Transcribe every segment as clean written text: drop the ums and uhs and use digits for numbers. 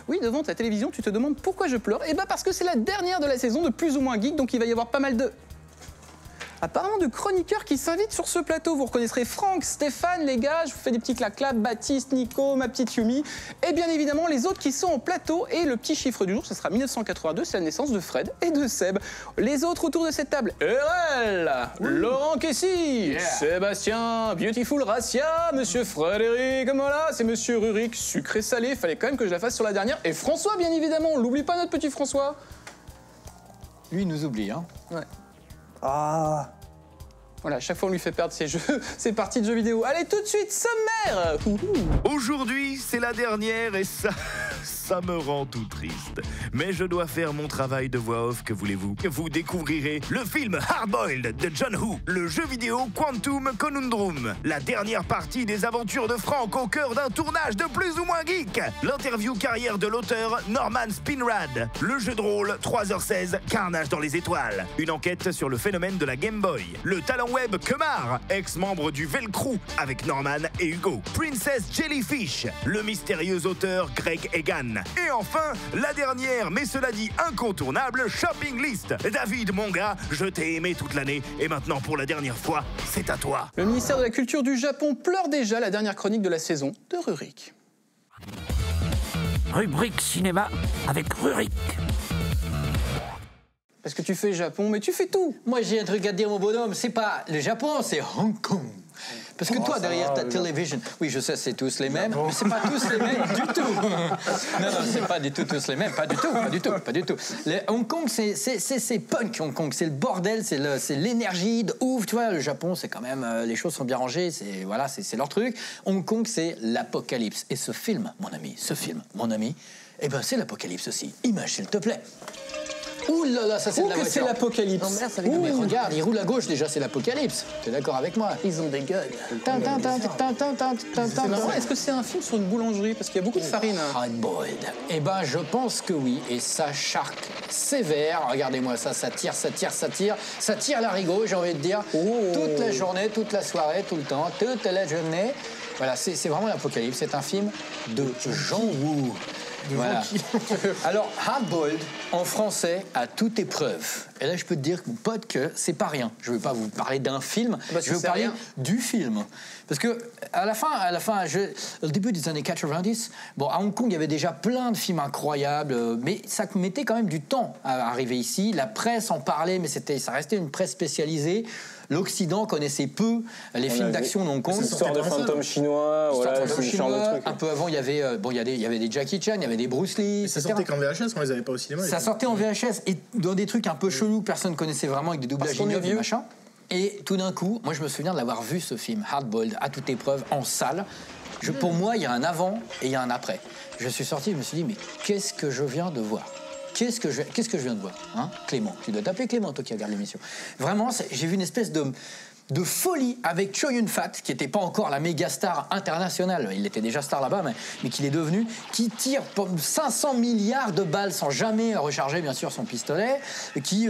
Oui, devant ta télévision, tu te demandes pourquoi je pleure. Eh bah parce que c'est la dernière de la saison de Plus ou moins geek, donc il va y avoir pas mal de... apparemment de chroniqueurs qui s'invitent sur ce plateau. Vous reconnaîtrez Franck, Stéphane, les gars, je vous fais des petits clap-clap, Baptiste, Nico, ma petite Yumi, et bien évidemment les autres qui sont en plateau. Et le petit chiffre du jour, ce sera 1982, c'est la naissance de Fred et de Seb. Les autres autour de cette table, RL, Laurent Kessy, Sébastien, Beautiful Racia, Monsieur Frédéric, voilà, c'est Monsieur Rurik, sucré-salé, fallait quand même que je la fasse sur la dernière. Et François, bien évidemment, on l'oublie pas notre petit François. Lui, il nous oublie, hein. Ouais. Ah. Voilà, chaque fois on lui fait perdre ses jeux, c'est parti de jeux vidéo. Allez, tout de suite, sommaire. Aujourd'hui, c'est la dernière et ça me rend tout triste. Mais je dois faire mon travail de voix off, que voulez-vous. Vous découvrirez le film Hardboiled de John Woo, le jeu vidéo Quantum Conundrum, la dernière partie des aventures de Frank au cœur d'un tournage de Plus ou moins geek, l'interview carrière de l'auteur Norman Spinrad, le jeu de rôle 3h16 Carnage dans les étoiles, une enquête sur le phénomène de la Game Boy, le talent web Kemar, ex-membre du Velcro avec Norman et Hugo, Princess Jellyfish, le mystérieux auteur Greg Egan, et enfin, la dernière, mais cela dit incontournable, shopping list. David, mon gars, je t'ai aimé toute l'année, et maintenant pour la dernière fois, c'est à toi. Le ministère de la Culture du Japon pleure déjà la dernière chronique de la saison de Rurik. Rubrique cinéma avec Rurik. Parce que tu fais Japon, mais tu fais tout. Moi, j'ai un truc à te dire, mon bonhomme. C'est pas le Japon, c'est Hong Kong. Parce que toi, derrière ta télévision... Oui, je sais, c'est tous les mêmes, mais c'est pas tous les mêmes du tout. Non, c'est pas du tout tous les mêmes. Pas du tout. Hong Kong, c'est punk, Hong Kong. C'est le bordel, c'est l'énergie de ouf. Tu vois, le Japon, c'est quand même... les choses sont bien rangées, c'est leur truc. Hong Kong, c'est l'apocalypse. Et ce film, mon ami, eh ben, c'est l'apocalypse aussi. Image, s'il te plaît. Ouh là là, ça c'est de la voiture. C'est l'apocalypse. Mais regarde, il roule à gauche déjà, c'est l'apocalypse. T'es d'accord avec moi? Ils ont des guns. Est-ce que c'est un film sur une boulangerie? Parce qu'il y a beaucoup de farine. Hardboiled. Eh ben, je pense que oui. Et ça charque sévère. Regardez-moi ça, ça tire. Ça tire l'arigot, j'ai envie de dire. Toute la journée, toute la soirée, tout le temps, toute la journée. Voilà, c'est vraiment l'apocalypse. C'est un film de John Woo. Voilà. Alors, Hardboiled, en français, à toute épreuve. Et là, je peux te dire, mon pote, que c'est pas rien. Je ne vais pas vous parler d'un film, je vais vous parler du film. Parce que, à la fin, au début des années 90, bon, à Hong Kong, il y avait déjà plein de films incroyables, mais ça mettait quand même du temps à arriver ici. La presse en parlait, mais ça restait une presse spécialisée. L'Occident connaissait peu les films d'action de Hong Kong. C'est l'histoire de fantômes chinois, voilà, ce genre de truc. Un peu avant, il y avait des Jackie Chan, il y avait des Bruce Lee. Ça sortait qu'en VHS, on les avait pas au cinéma. Ça sortait en VHS et dans des trucs un peu chelous, personne ne connaissait vraiment, avec des doublages ignobles et machin. Et tout d'un coup, moi je me souviens de l'avoir vu ce film, Hardboiled, à toute épreuve, en salle. Pour moi, il y a un avant et il y a un après. Je suis sorti, je me suis dit, mais qu'est-ce que je viens de voir? Qu'est-ce que je viens de voir, hein? Clément, tu dois t'appeler Clément, toi qui regardes l'émission. Vraiment, j'ai vu une espèce de folie avec Chow Yun-fat, qui n'était pas encore la méga star internationale, il était déjà star là-bas, mais qu'il est devenu, qui tire 500 milliards de balles sans jamais recharger bien sûr son pistolet, qui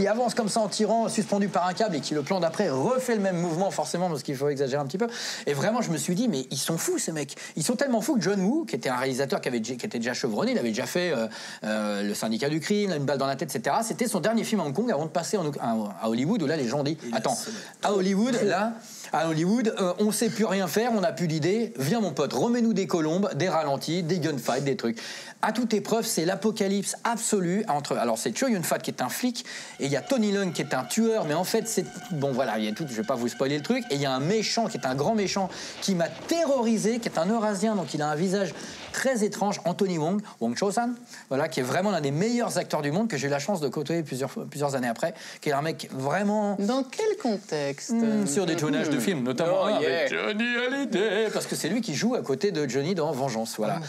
avance comme ça en tirant, suspendu par un câble, et qui le plan d'après refait le même mouvement, forcément, parce qu'il faut exagérer un petit peu. Et vraiment, je me suis dit, mais ils sont fous ces mecs. Ils sont tellement fous que John Woo, qui était un réalisateur qui était déjà chevronné, il avait déjà fait Le Syndicat du crime, Une balle dans la tête, etc. C'était son dernier film à Hong Kong avant de passer à Hollywood, où là les gens ont dit, attends, à Hollywood, on ne sait plus rien faire, on n'a plus d'idées. Viens mon pote, remets-nous des colombes, des ralentis, des gunfights, des trucs. À toute épreuve, c'est l'apocalypse absolue entre. Alors c'est Chow Yun-fat qui est un flic, et il y a Tony Leung qui est un tueur, mais en fait c'est bon voilà, il y a tout. Je vais pas vous spoiler le truc. Et il y a un méchant qui est un grand méchant qui m'a terrorisé, qui est un Eurasien, donc il a un visage très étrange, Anthony Wong Cho-san, voilà, qui est vraiment l'un des meilleurs acteurs du monde, que j'ai eu la chance de côtoyer plusieurs années après, qui est un mec vraiment. Dans quel contexte? Sur des tournages de films, notamment avec Johnny Hallyday, parce que c'est lui qui joue à côté de Johnny dans Vengeance, voilà.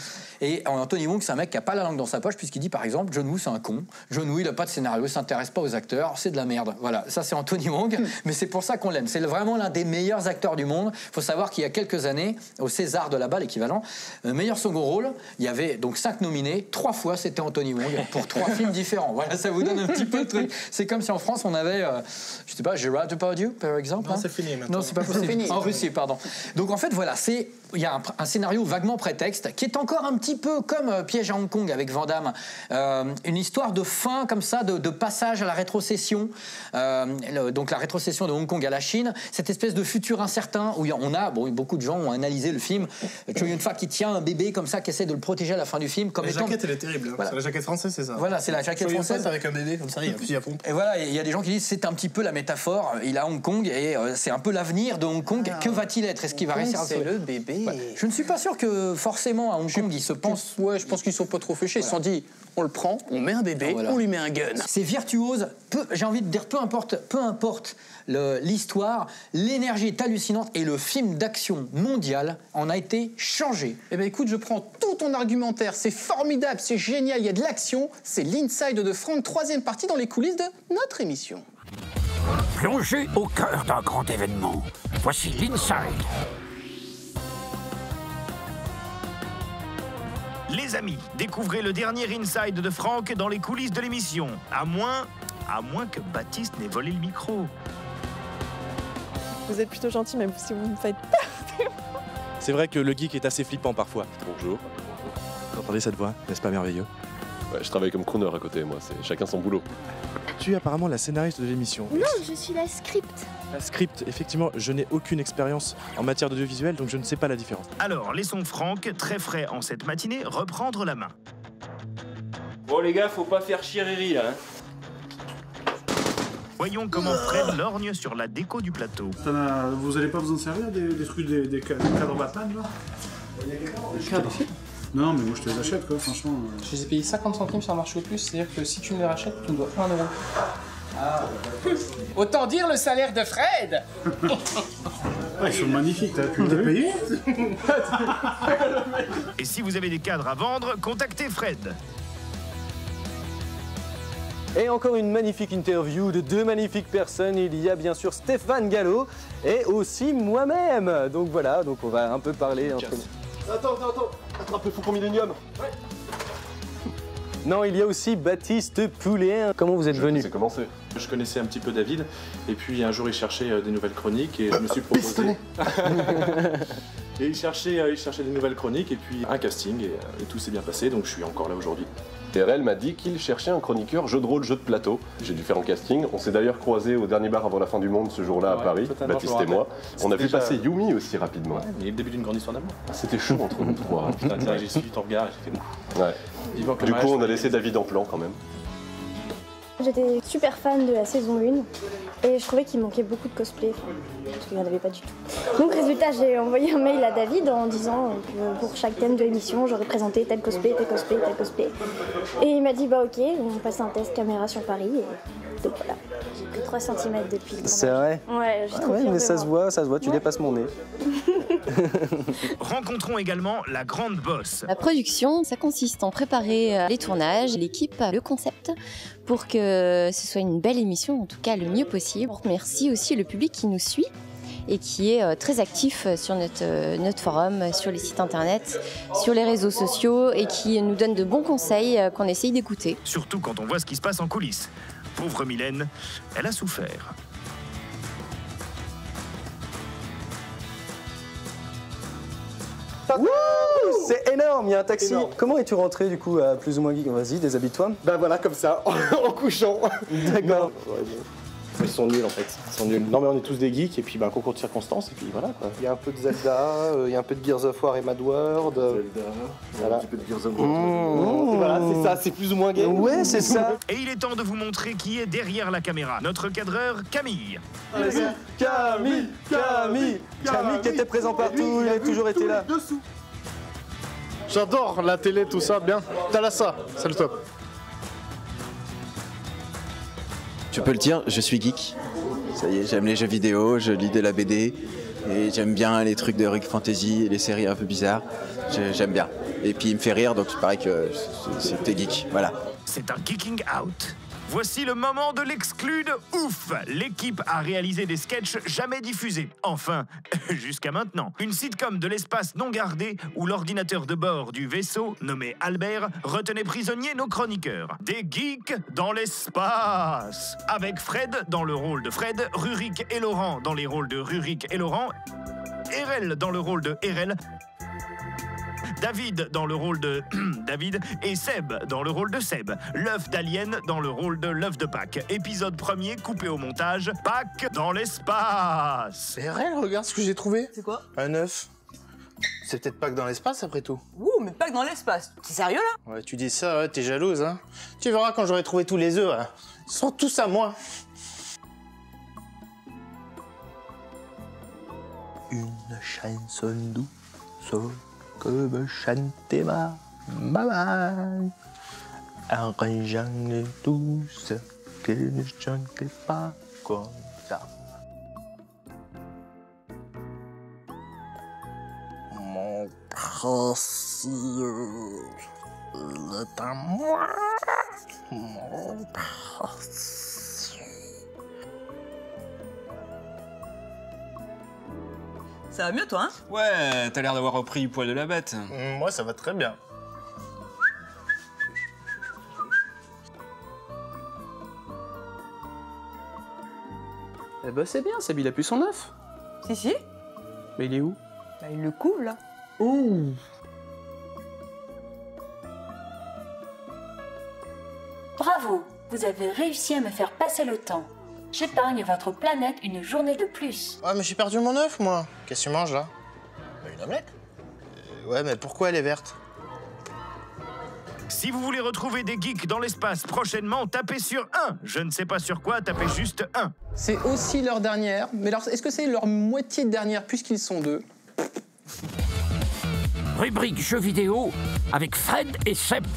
Et Anthony Wong, c'est un mec qui a pas la langue dans sa poche, puisqu'il dit par exemple, John Woo c'est un con, John Woo il a pas de scénario, il s'intéresse pas aux acteurs, c'est de la merde, voilà. Ça c'est Anthony Wong, mais c'est pour ça qu'on l'aime. C'est vraiment l'un des meilleurs acteurs du monde. Faut savoir qu'il y a quelques années, au César de là-bas, l'équivalent, meilleur second rôle, il y avait donc 5 nominés, 3 fois c'était Anthony Wong pour 3 films différents. Voilà, ça vous donne un petit peu le truc. C'est comme si en France on avait, je sais pas, Gerard Depardieu par exemple. Non, c'est fini maintenant. Non, c'est pas possible. En Russie, pardon. Donc en fait voilà, c'est il y a un scénario vaguement prétexte qui est encore un petit peu comme Piège à Hong Kong avec Van Damme. Une histoire de fin comme ça, de passage à la rétrocession. Donc la rétrocession de Hong Kong à la Chine. Cette espèce de futur incertain où beaucoup de gens ont analysé le film. Chow Yun-fat qui tient un bébé comme ça, qui essaie de le protéger à la fin du film. Comme la jaquette, elle est terrible. Hein. Voilà. C'est la jaquette française, c'est ça. Voilà, c'est la jaquette française. Avec un bébé comme ça, il y a fusil à pompe. Et voilà, il y a des gens qui disent c'est un petit peu la métaphore. Il a Hong Kong et c'est un peu l'avenir de Hong Kong. Que va-t-il être? Est-ce qu'il va réussir à c'est le bébé. Ouais. Je ne suis pas sûr que forcément à Hong Kong ils se pensent. Ouais, je pense qu'ils sont pas trop fichés. Ils se sont dit, on le prend, on met un bébé, on lui met un gun. C'est virtuose. J'ai envie de dire, peu importe l'histoire, l'énergie est hallucinante et le film d'action mondial en a été changé. Eh ben écoute, je prends tout ton argumentaire. C'est formidable, c'est génial. Il y a de l'action. C'est l'Inside de Franck, 3e partie dans les coulisses de notre émission. Plongez au cœur d'un grand événement. Voici l'Inside. Les amis, découvrez le dernier Inside de Franck dans les coulisses de l'émission. À moins que Baptiste n'ait volé le micro. Vous êtes plutôt gentil, même si vous me faites peur. C'est vrai que le geek est assez flippant parfois. Bonjour. Vous entendez cette voix? N'est-ce pas merveilleux? Ouais, je travaille comme crooner à côté, moi, c'est chacun son boulot. Tu es apparemment la scénariste de l'émission. Non, je suis la script. La script, effectivement, je n'ai aucune expérience en matière d'audiovisuel, donc je ne sais pas la différence. Alors, laissons Franck, très frais en cette matinée, reprendre la main. Bon les gars, faut pas faire chier Riri là. Voyons comment Fred lorgne sur la déco du plateau. Vous allez pas vous en servir des trucs, des cadres Batman là? Des cadres? Non, mais moi je te les achète quoi, franchement. Je les ai payés 50 centimes sur Marché au Plus, c'est-à-dire que si tu me les rachètes, tu me dois 1 euro. Ah, autant dire le salaire de Fred. Ils sont magnifiques, t'as pu les payer? Et si vous avez des cadres à vendre, contactez Fred. Et encore une magnifique interview de 2 magnifiques personnes. Il y a bien sûr Stéphane Gallo et aussi moi-même. Donc voilà, donc on va un peu parler entre nous. Attends, attrape le Faucon Millenium. Ouais. Non, il y a aussi Baptiste Poulet. Comment vous êtes venu? C'est commencé. Je connaissais un petit peu David, et puis un jour il cherchait des nouvelles chroniques, et je me suis proposé... Et il cherchait des nouvelles chroniques, et puis un casting, et tout s'est bien passé, donc je suis encore là aujourd'hui. TRL m'a dit qu'il cherchait un chroniqueur jeu de rôle, jeu de plateau. J'ai dû faire un casting. On s'est d'ailleurs croisés au dernier bar avant la fin du monde ce jour-là à Paris, Baptiste et moi. On a vu passer Yumi aussi rapidement. Ouais, mais le début d'une grande histoire d'amour. C'était chaud entre nous trois. Putain, tiens, j'ai suivi ton regard et j'ai fait ouf. Ouais. Du coup, on a laissé David en plan quand même. J'étais super fan de la saison 1 et je trouvais qu'il manquait beaucoup de cosplay, parce qu'il n'y en avait pas du tout. Donc résultat, j'ai envoyé un mail à David en disant que pour chaque thème de l'émission, j'aurais présenté tel cosplay, tel cosplay, tel cosplay. Et il m'a dit bah ok, on passe un test caméra sur Paris. Et donc voilà, j'ai pris 3 cm depuis. C'est vrai? Ouais, j'ai trop fière mais de ça moi. se voit, tu dépasses mon nez. Rencontrons également la grande bosse. La production, ça consiste en préparer les tournages, l'équipe, le concept, pour que ce soit une belle émission, en tout cas le mieux possible. Merci aussi le public qui nous suit et qui est très actif sur notre forum, sur les sites internet, sur les réseaux sociaux et qui nous donne de bons conseils qu'on essaye d'écouter. Surtout quand on voit ce qui se passe en coulisses. Pauvre Mylène, elle a souffert. C'est énorme, il y a un taxi. Énorme. Comment es-tu rentré du coup à Plus ou moins Geek? Vas-y, déshabille-toi. Bah voilà, comme ça, en couchant. D'accord. Ils sont nuls en fait, ils sont nuls. Non mais on est tous des geeks et puis un concours de circonstances et puis voilà quoi. Il y a un peu de Zelda, il y a un peu de Gears of War et Mad World. Zelda, voilà. Un petit peu de Gears of War. Voilà, c'est ça, c'est plus ou moins game. Ouais, c'est ça. Et il est temps de vous montrer qui est derrière la caméra. Notre cadreur, Camille. Camille qui était présent partout, il a toujours été là. J'adore la télé, tout ça, bien. Thalassa, c'est le top. Tu peux le dire, je suis geek. Ça y est, j'aime les jeux vidéo, je lis de la BD et j'aime bien les trucs de Rick Fantasy et les séries un peu bizarres. J'aime bien. Et puis il me fait rire, donc il paraît que c'était geek. Voilà. C'est un geeking out. Voici le moment de l'exclu de ouf. L'équipe a réalisé des sketchs jamais diffusés. Enfin, jusqu'à maintenant. Une sitcom de l'espace non gardé où l'ordinateur de bord du vaisseau, nommé Albert, retenait prisonniers nos chroniqueurs. Des geeks dans l'espace. Avec Fred dans le rôle de Fred, Rurik et Laurent dans les rôles de Rurik et Laurent. Erel dans le rôle de Erel, David dans le rôle de David et Seb dans le rôle de Seb. L'œuf d'Alien dans le rôle de l'œuf de Pâques. Épisode 1er coupé au montage, Pâques dans l'espace. Erel, regarde ce que j'ai trouvé. C'est quoi? Un œuf. C'est peut-être Pâques dans l'espace après tout. Ouh, mais Pâques dans l'espace. T'es sérieux là? Ouais, tu dis ça, ouais, t'es jalouse, hein. Tu verras quand j'aurai trouvé tous les œufs, hein. Ils seront tous à moi. Une chanson douce que me chantait ma maman, arrangeant les douces qu'elle ne chantait pas comme ça. Mon précieux, il est à moi, mon précieux. Ça va mieux toi, hein? Ouais, t'as l'air d'avoir repris le poil de la bête. Moi, ça va très bien. Eh ben c'est bien, Seb, il a plus son œuf. Si. Mais il est où? Bah, il le couvre là. Oh. Bravo, vous avez réussi à me faire passer le temps. J'épargne votre planète une journée de plus. Ouais, mais j'ai perdu mon œuf, moi. Qu'est-ce que tu manges, là? Une omelette. Ouais, mais pourquoi elle est verte? Si vous voulez retrouver des geeks dans l'espace prochainement, tapez sur 1. Je ne sais pas sur quoi, tapez juste 1. C'est aussi leur dernière, mais alors est-ce que c'est leur moitié de dernière puisqu'ils sont deux? Rubrique jeux vidéo avec Fred et Seb.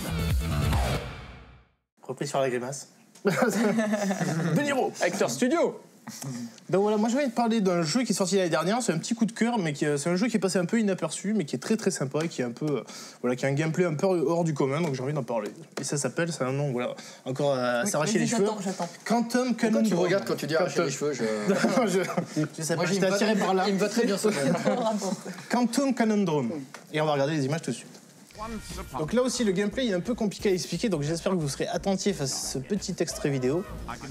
Repris sur la grimace. De Niro. Acteur studio. Donc voilà, moi je vais te parler d'un jeu qui est sorti l'année dernière, c'est un petit coup de cœur, mais c'est un jeu qui est passé un peu inaperçu, mais qui est très très sympa et qui est un peu, voilà, qui a un gameplay un peu hors du commun, donc j'ai envie d'en parler. Et ça s'appelle, c'est un nom, voilà, encore à s'arracher les cheveux. J'attends. Pourquoi Quantum Cannon. tu me regardes quand tu dis arracher les cheveux? Je sais pas, j'étais attiré par là. Il me va très bien ce nom. Quantum Cannon. Et on va regarder les images tout de suite. Donc là aussi, le gameplay est un peu compliqué à expliquer, donc j'espère que vous serez attentifs à ce petit extrait vidéo.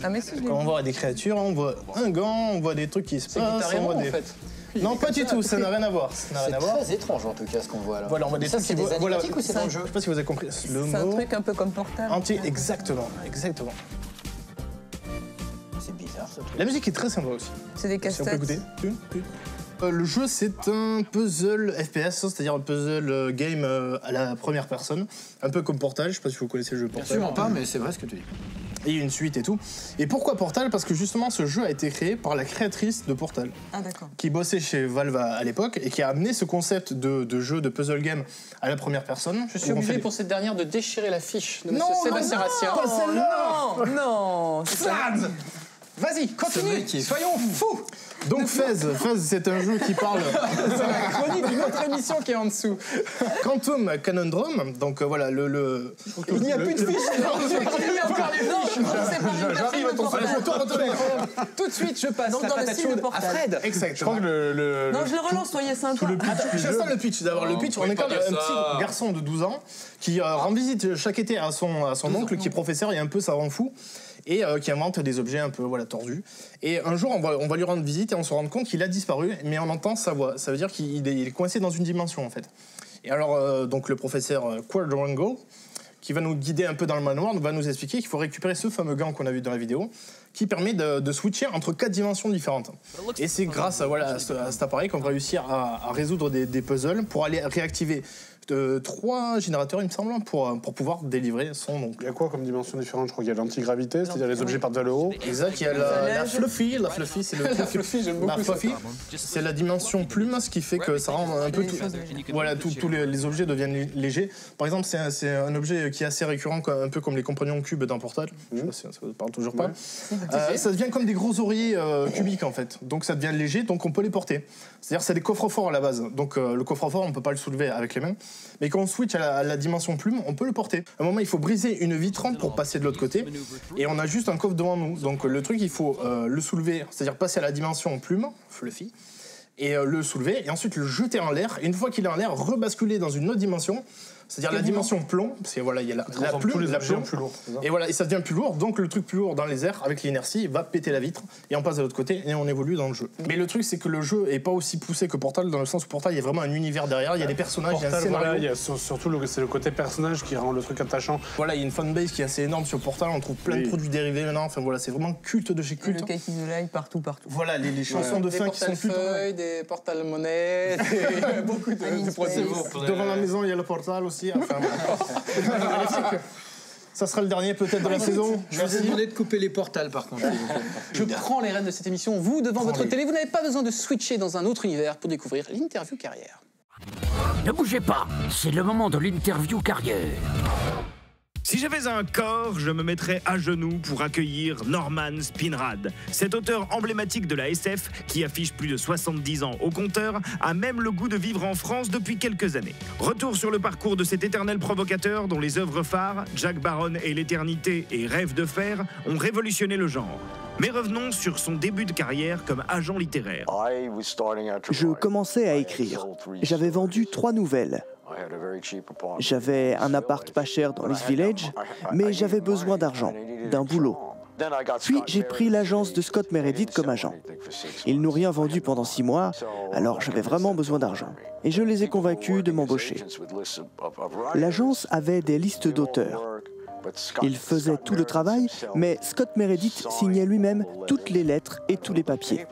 Ah mais si, Quand on voit des créatures, on voit un gant, on voit des trucs qui se passent, on voit des... en fait. Non, pas du tout, ça n'a rien à voir. C'est très étrange en tout cas ce qu'on voit là. Voilà, on voit des ça, trucs c'est qui des voilà. animatiques ou c'est dans le jeu? Je sais pas si vous avez compris. Le c'est un mot truc un peu comme Portal. exactement. C'est bizarre ce truc. La musique est très sympa aussi. C'est des Si on casse-têtes. peut écouter. Le jeu, c'est un puzzle FPS, c'est-à-dire un puzzle game à la première personne, un peu comme Portal. Je sais pas si vous connaissez le jeu Portal. Absolument pas, mais c'est vrai ce que tu dis. Et il y a une suite et tout. Et pourquoi Portal? Parce que justement, ce jeu a été créé par la créatrice de Portal, Ah d'accord. qui bossait chez Valve à l'époque et qui a amené ce concept de jeu de puzzle game à la première personne. Je suis obligé pour cette dernière de déchirer la fiche de Non, Monsieur non, Sébastien Rassia. pas celle-là. Non. Slade. Vas-y, continue, soyons fous. Donc Fez, c'est un jeu qui parle... C'est la chronique d'une autre émission qui est en dessous. Quantum Cannon, donc voilà, Il n'y a plus de fiches. Il y a encore les fiches. J'arrive à ton Tout de suite, je passe la patate chaude à Fred. Exact. Je crois que Non, je le relance, soyez sympa. tout le pitch du jeu... le pitch. D'abord, le pitch, on incarne un petit garçon de 12 ans qui rend visite chaque été à son oncle qui est professeur et un peu ça rend fou. Et qui invente des objets un peu tordus. Et un jour, on va lui rendre visite et on se rend compte qu'il a disparu, mais on entend sa voix. Ça veut dire qu'il est coincé dans une dimension, en fait. Et alors, donc le professeur Quadrangle, qui va nous guider un peu dans le manoir, va nous expliquer qu'il faut récupérer ce fameux gant qu'on a vu dans la vidéo, qui permet de switcher entre 4 dimensions différentes. Et c'est grâce à cet appareil qu'on va réussir à résoudre des puzzles pour aller réactiver 3 générateurs, il me semble, pour pouvoir délivrer son oncle. Il y a quoi comme dimension différente? Je crois qu'il y a l'antigravité, c'est-à-dire les objets partent vers le haut. Exact, il y a la Fluffy. La Fluffy, c'est le Fluffy, j'aime beaucoup ça. C'est la dimension plume, ce qui fait que ça rend un peu tout. Voilà, tous les objets deviennent légers. Par exemple, c'est un objet qui est assez récurrent, un peu comme les compagnons cubes d'un Portal. Je sais pas si ça vous parle toujours pas. Ça devient comme des gros oreillers cubiques en fait. Donc ça devient léger, donc on peut les porter. C'est-à-dire c'est des coffres-forts à la base. Donc le coffre-fort, on peut pas le soulever avec les mains. Mais quand on switch à la dimension plume, on peut le porter. À un moment, il faut briser une vitre pour passer de l'autre côté. Et on a juste un coffre devant nous. Donc le truc, il faut le soulever, c'est-à-dire passer à la dimension plume, Fluffy, et le soulever, et ensuite le jeter en l'air. Et une fois qu'il est en l'air, rebasculer dans une autre dimension c'est-à-dire la dimension plomb, parce que voilà, il y a la plume, la plomb, plus lourd. et voilà, et ça devient plus lourd, donc le truc plus lourd dans les airs, avec l'inertie, va péter la vitre, et on passe de l'autre côté, et on évolue dans le jeu. Mais le truc, c'est que le jeu est pas aussi poussé que Portal, dans le sens où Portal, il y a vraiment un univers derrière, il y a des personnages, il y a un scénario. Voilà, il y a surtout c'est le côté personnage qui rend le truc attachant. Voilà, il y a une fanbase qui est assez énorme sur Portal, on trouve plein de produits dérivés maintenant, enfin voilà, c'est vraiment culte de chez culte. Le Kaki de l'ail partout. Voilà, les chansons de fin qui sont culte. Des portals monnaie, beaucoup de produits. Devant la maison, il y a le Portal aussi. Enfin, ça sera le dernier peut-être de la saison. Je vous ai demandé de couper les portals par contre. Je prends les rênes de cette émission. Vous, devant votre télé, vous n'avez pas besoin de switcher dans un autre univers pour découvrir l'interview carrière. Ne bougez pas, c'est le moment de l'interview carrière. Si j'avais un corps, je me mettrais à genoux pour accueillir Norman Spinrad. Cet auteur emblématique de la SF, qui affiche plus de 70 ans au compteur, a même le goût de vivre en France depuis quelques années. Retour sur le parcours de cet éternel provocateur dont les œuvres phares, Jack Baron et l'Éternité et Rêve de fer, ont révolutionné le genre. Mais revenons sur son début de carrière comme agent littéraire. Je commençais à écrire. J'avais vendu 3 nouvelles. J'avais un appart pas cher dans l'East Village, mais j'avais besoin d'argent, d'un boulot. Puis j'ai pris l'agence de Scott Meredith comme agent. Ils n'ont rien vendu pendant 6 mois, alors j'avais vraiment besoin d'argent. Et je les ai convaincus de m'embaucher. L'agence avait des listes d'auteurs. Il faisait tout le travail, mais Scott Meredith signait lui-même toutes les lettres et tous les papiers.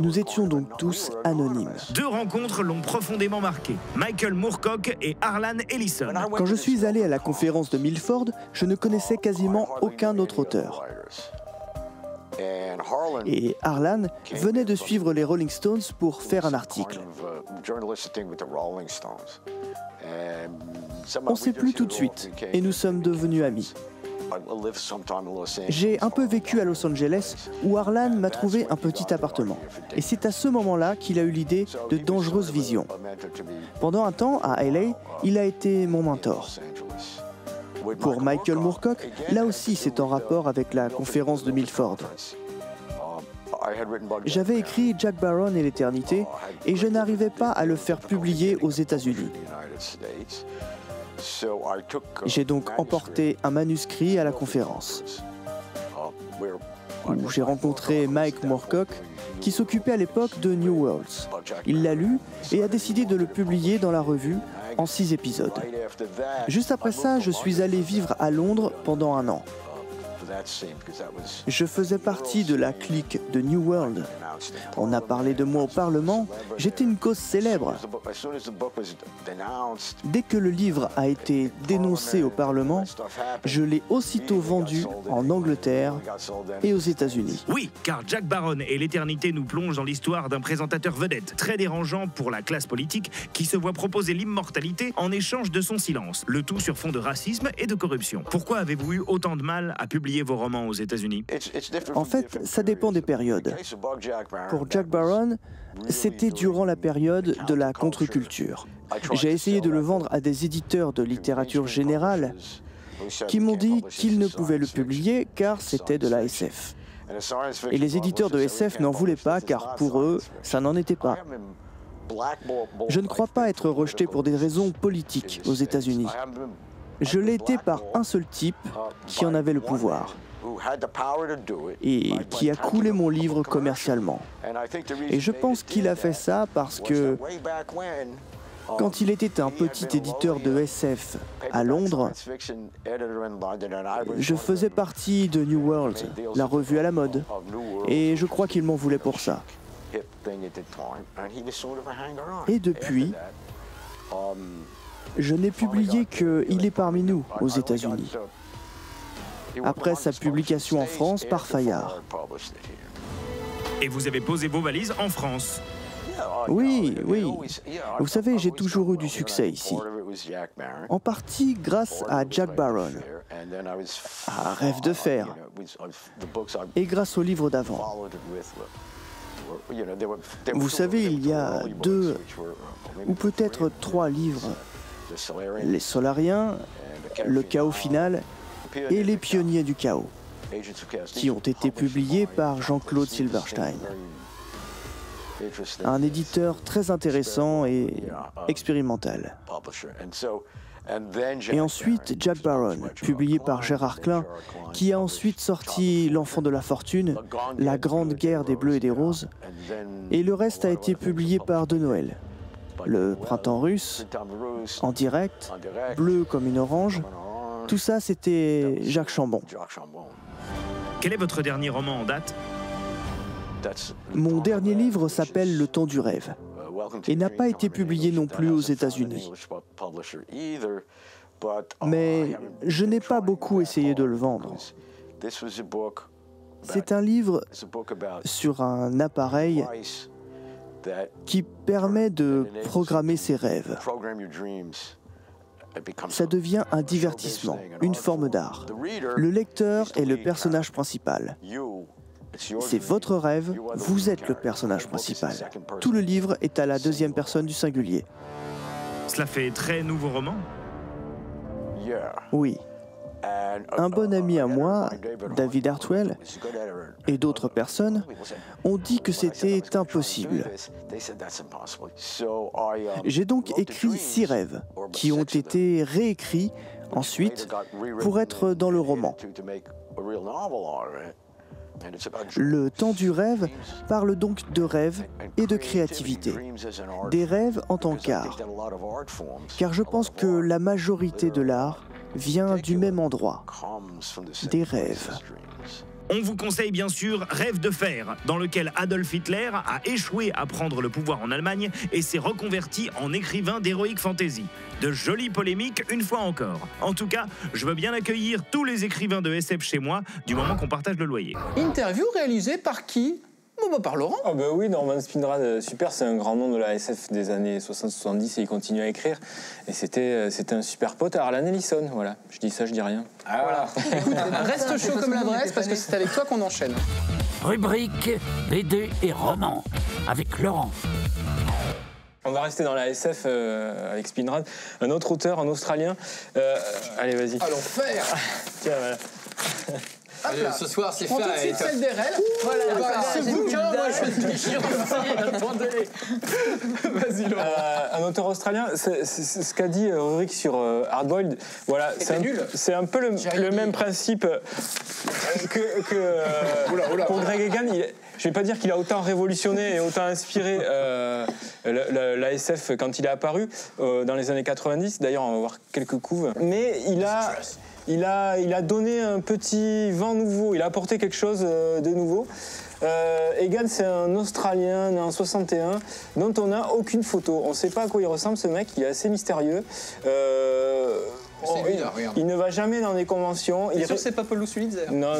Nous étions donc tous anonymes. 2 rencontres l'ont profondément marqué. Michael Moorcock et Harlan Ellison. Quand je suis allé à la conférence de Milford, je ne connaissais quasiment aucun autre auteur. Et Harlan venait de suivre les Rolling Stones pour faire un article. On s'est plu tout de suite et nous sommes devenus amis. J'ai un peu vécu à Los Angeles où Harlan m'a trouvé un petit appartement. Et c'est à ce moment-là qu'il a eu l'idée de Dangereuse Vision. Pendant un temps, à LA, il a été mon mentor. Pour Michael Moorcock, là aussi c'est en rapport avec la conférence de Milford. J'avais écrit Jack Baron et l'Éternité et je n'arrivais pas à le faire publier aux États-Unis. J'ai donc emporté un manuscrit à la conférence, où j'ai rencontré Mike Moorcock, qui s'occupait à l'époque de New Worlds. Il l'a lu et a décidé de le publier dans la revue en 6 épisodes. Juste après ça, je suis allé vivre à Londres pendant 1 an. Je faisais partie de la clique de New World. On a parlé de moi au Parlement, j'étais une cause célèbre. Dès que le livre a été dénoncé au Parlement, je l'ai aussitôt vendu en Angleterre et aux États-Unis. Oui, car Jack Baron et l'Éternité nous plongent dans l'histoire d'un présentateur vedette, très dérangeant pour la classe politique, qui se voit proposer l'immortalité en échange de son silence, le tout sur fond de racisme et de corruption. Pourquoi avez-vous eu autant de mal à publier vos romans aux États-Unis? En fait, ça dépend des périodes. Pour Jack Baron, c'était durant la période de la contre-culture. J'ai essayé de le vendre à des éditeurs de littérature générale qui m'ont dit qu'ils ne pouvaient le publier car c'était de la SF. Et les éditeurs de SF n'en voulaient pas car pour eux, ça n'en était pas. Je ne crois pas être rejeté pour des raisons politiques aux États-Unis. Je l'ai été par un seul type qui en avait le pouvoir et qui a coulé mon livre commercialement. Et je pense qu'il a fait ça parce que quand il était un petit éditeur de SF à Londres, je faisais partie de New World, la revue à la mode, et je crois qu'il m'en voulait pour ça. Et depuis, je n'ai publié que Il est parmi nous aux États-Unis, après sa publication en France par Fayard. Et vous avez posé vos valises en France? Oui, oui. Vous savez, j'ai toujours eu du succès ici. En partie grâce à Jack Baron, à Rêve de fer, et grâce aux livres d'avant. Vous savez, il y a 2 ou peut-être 3 livres, Les Solariens, Le Chaos Final et Les Pionniers du Chaos, qui ont été publiés par Jean-Claude Silverstein, un éditeur très intéressant et expérimental. Et ensuite Jack Barron, publié par Gérard Klein, qui a ensuite sorti L'Enfant de la Fortune, La Grande Guerre des Bleus et des Roses, et le reste a été publié par De Noël. Le Printemps russe, En direct, Bleu comme une orange, tout ça c'était Jacques Chambon. Quel est votre dernier roman en date? Mon dernier livre s'appelle Le Temps du rêve et n'a pas été publié non plus aux États-Unis. Mais je n'ai pas beaucoup essayé de le vendre. C'est un livre sur un appareil qui permet de programmer ses rêves. Ça devient un divertissement, une forme d'art. Le lecteur est le personnage principal. C'est votre rêve, vous êtes le personnage principal. Tout le livre est à la deuxième personne du singulier. Cela fait très nouveau roman? Oui. Un bon ami à moi, David Hartwell, et d'autres personnes ont dit que c'était impossible. J'ai donc écrit 6 rêves qui ont été réécrits ensuite pour être dans le roman. Le temps du rêve parle donc de rêves et de créativité. Des rêves en tant qu'art. Car je pense que la majorité de l'art vient du même endroit. Des rêves. On vous conseille bien sûr Rêve de fer, dans lequel Adolf Hitler a échoué à prendre le pouvoir en Allemagne et s'est reconverti en écrivain d'heroic fantasy. De jolies polémiques une fois encore. En tout cas, je veux bien accueillir tous les écrivains de SF chez moi, du moment qu'on partage le loyer. Interview réalisée par qui? Bon, par Laurent. Ah bah oui, Norman Spinrad, super, c'est un grand nom de la SF des années 60-70 et il continue à écrire. Et c'était un super pote à Harlan Ellison, voilà. Je dis ça, je dis rien. Ah voilà. Écoute, reste chaud comme la Bresse parce que c'est avec toi qu'on enchaîne. Rubrique BD et romans avec Laurent. On va rester dans la SF avec Spinrad. Un autre auteur, un Australien. Allez, vas-y. À l'enfer. Tiens, voilà. Ce soir, c'est fait. Prends tout de suite celle des rêves. Voilà, ce bouquin, moi, je le déchire aussi. Attendez. Vas-y, Laurent. Un auteur australien, c'est ce qu'a dit Rurik sur Hardboiled. Voilà, c'est un peu le même principe que pour Greg Egan. Je vais pas dire qu'il a autant révolutionné et autant inspiré la SF quand il est apparu dans les années 90. D'ailleurs, on va voir quelques couves. Mais il a donné un petit vent nouveau, il a apporté quelque chose de nouveau. Egan, c'est un Australien né en 61 dont on n'a aucune photo. On ne sait pas à quoi il ressemble, ce mec, il est assez mystérieux. Il ne va jamais dans des conventions. Bien sûr, c'est pas Paul Sulitzer. Non.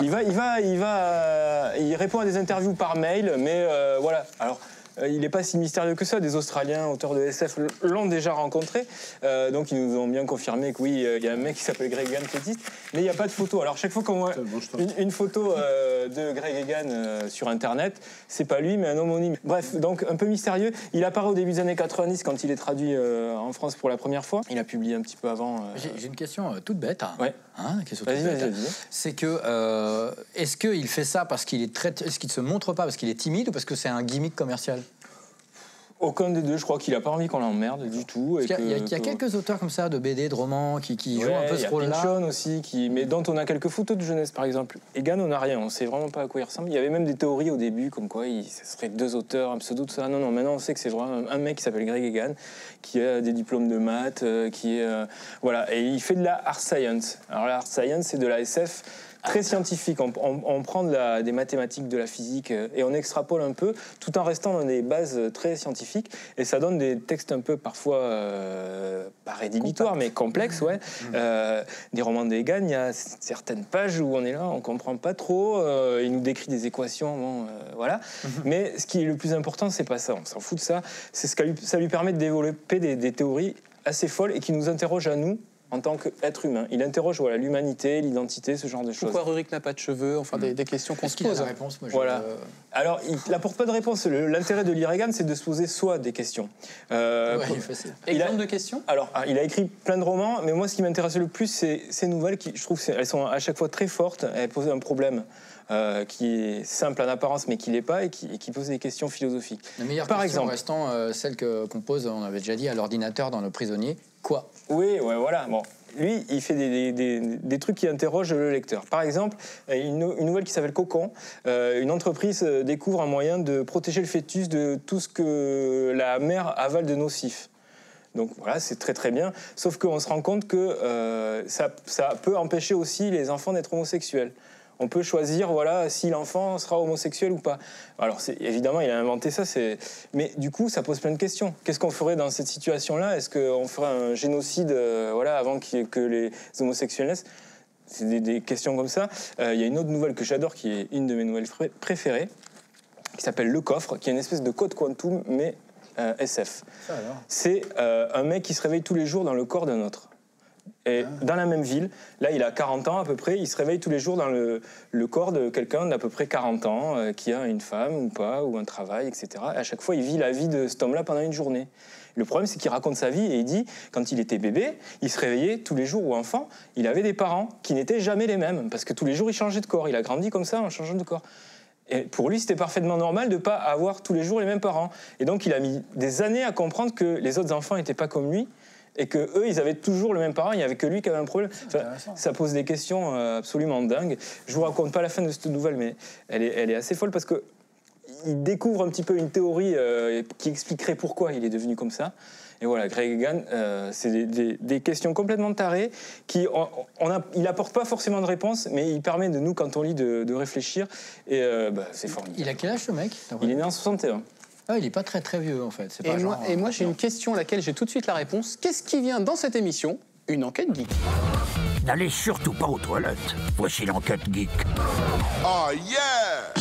Il répond à des interviews par mail, mais voilà. Alors, il n'est pas si mystérieux que ça. Des Australiens, auteurs de SF, l'ont déjà rencontré. Donc, ils nous ont bien confirmé que oui, il y a un mec qui s'appelle Greg Egan qui existe. Mais il n'y a pas de photo. Alors, chaque fois qu'on voit une photo de Greg Egan sur Internet, c'est pas lui, mais un homonyme. Bref, donc un peu mystérieux. Il apparaît au début des années 90 quand il est traduit en France pour la première fois. Il a publié un petit peu avant. J'ai une question toute bête. Ouais. Vas-y. C'est que est-ce qu'il fait ça parce qu'il est est-ce qu'il se montre pas parce qu'il est timide ou parce que c'est un gimmick commercial? Aucun des deux, je crois qu'il a pas envie qu'on l'emmerde du tout. Il y a quelques auteurs comme ça, de BD, de romans, qui jouent un peu ce rôle-là. Il y a Pynchon aussi, mais dont on a quelques photos de jeunesse, par exemple. Egan, on n'a rien, on sait vraiment pas à quoi il ressemble. Il y avait même des théories au début, comme quoi ce serait 2 auteurs, un pseudo, tout ça. Non, maintenant on sait que c'est vraiment un mec qui s'appelle Greg Egan, qui a des diplômes de maths, voilà, et il fait de la art science. Alors la art science, c'est de la SF très scientifique. On prend des mathématiques, de la physique et on extrapole un peu tout en restant dans des bases très scientifiques et ça donne des textes un peu parfois pas rédhibitoires mais complexes, ouais. Des romans d'Egan, il y a certaines pages où on est là, on comprend pas trop, il nous décrit des équations, voilà. Mais ce qui est le plus important, c'est pas ça, on s'en fout de ça, c'est ça lui permet de développer des théories assez folles et qui nous interrogent à nous en tant qu'être humain. Il interroge l'humanité, l'identité, ce genre de choses. Pourquoi Rurik n'a pas de cheveux? Enfin, des questions qu'on se pose. La réponse, moi, voilà. Alors, il n'apporte pas de réponse. L'intérêt de lire Egan, c'est de se poser soi des questions. Exemple de questions? Alors, il a écrit plein de romans, mais moi, ce qui m'intéresse le plus, c'est ces nouvelles qui, je trouve, elles sont à chaque fois très fortes. Elles posent un problème qui est simple en apparence, mais qui l'est pas, et qui pose des questions philosophiques. La meilleure question restant, celle qu'on pose, on avait déjà dit, à l'ordinateur dans Le Prisonnier. Quoi? Oui, ouais, voilà. Bon. Lui, il fait des trucs qui interrogent le lecteur. Par exemple, une nouvelle qui s'appelle Cocon. Une entreprise découvre un moyen de protéger le fœtus de tout ce que la mère avale de nocif. Donc voilà, c'est très très bien. Sauf qu'on se rend compte que ça peut empêcher aussi les enfants d'être homosexuels. On peut choisir voilà, si l'enfant sera homosexuel ou pas. Alors évidemment, il a inventé ça, mais du coup, ça pose plein de questions. Qu'est-ce qu'on ferait dans cette situation-là? Est-ce qu'on ferait un génocide voilà, avant que les homosexuels naissent? C'est des questions comme ça. Il y a une autre nouvelle que j'adore, qui est une de mes nouvelles préférées, qui s'appelle Le Coffre, qui est une espèce de code quantum, mais SF. C'est un mec qui se réveille tous les jours dans le corps d'un autre. Et dans la même ville, là il a 40 ans à peu près, il se réveille tous les jours dans le corps de quelqu'un d'à peu près 40 ans, qui a une femme ou pas, ou un travail, etc. Et à chaque fois, il vit la vie de cet homme-là pendant une journée. Le problème, c'est qu'il raconte sa vie et il dit, quand il était bébé, il se réveillait tous les jours, ou enfant, il avait des parents qui n'étaient jamais les mêmes, parce que tous les jours, il changeait de corps. Il a grandi comme ça en changeant de corps. Et pour lui, c'était parfaitement normal de ne pas avoir tous les jours les mêmes parents. Et donc, il a mis des années à comprendre que les autres enfants n'étaient pas comme lui, et qu'eux, ils avaient toujours le même parent, il n'y avait que lui qui avait un problème. Enfin, ça pose des questions absolument dingues. Je ne vous raconte pas la fin de cette nouvelle, mais elle est assez folle parce qu'il découvre un petit peu une théorie qui expliquerait pourquoi il est devenu comme ça. Et voilà, Greg Egan, c'est des questions complètement tarées il n'apporte pas forcément de réponse, mais il permet de nous, quand on lit, de réfléchir. Et c'est formidable. Il a quel âge ce mec? Il est né en 61. Ah, il n'est pas très très vieux en fait. Et moi j'ai une question à laquelle j'ai tout de suite la réponse. Qu'est-ce qui vient dans cette émission? Une enquête geek. N'allez surtout pas aux toilettes. Voici l'enquête geek. Oh yeah!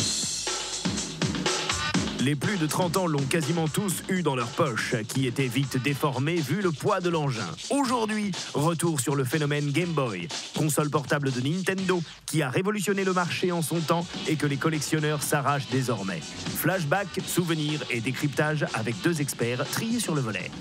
Les plus de 30 ans l'ont quasiment tous eu dans leur poche, qui était vite déformé vu le poids de l'engin. Aujourd'hui, retour sur le phénomène Game Boy, console portable de Nintendo qui a révolutionné le marché en son temps et que les collectionneurs s'arrachent désormais. Flashback, souvenirs et décryptage avec 2 experts triés sur le volet.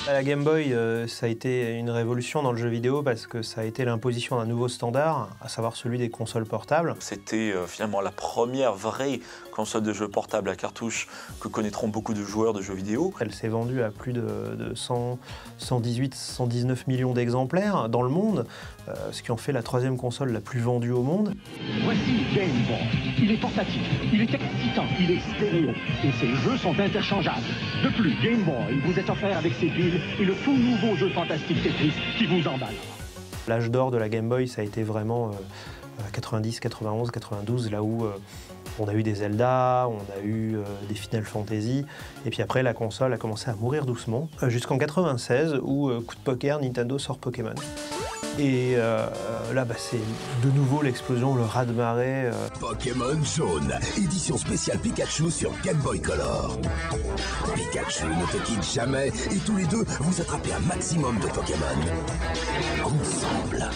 La Game Boy, ça a été une révolution dans le jeu vidéo parce que ça a été l'imposition d'un nouveau standard, à savoir celui des consoles portables. C'était finalement la première vraie console de jeux portable à cartouche que connaîtront beaucoup de joueurs de jeux vidéo. Elle s'est vendue à plus de 118, 119 millions d'exemplaires dans le monde, ce qui en fait la 3e console la plus vendue au monde. Voici Game Boy. Il est portatif, il est excitant, il est stéréo et ses jeux sont interchangeables. De plus, Game Boy vous est offert avec ses piles et le tout nouveau jeu fantastique Tetris qui vous emballe. L'âge d'or de la Game Boy, ça a été vraiment 90, 91, 92, là où on a eu des Zelda, on a eu des Final Fantasy, et puis après la console a commencé à mourir doucement, jusqu'en 96 où, coup de poker, Nintendo sort Pokémon. Et là, c'est de nouveau l'explosion, le raz-de-marée. Pokémon Jaune, édition spéciale Pikachu sur Game Boy Color. Pikachu ne te quitte jamais et tous les deux, vous attrapez un maximum de Pokémon. Ensemble.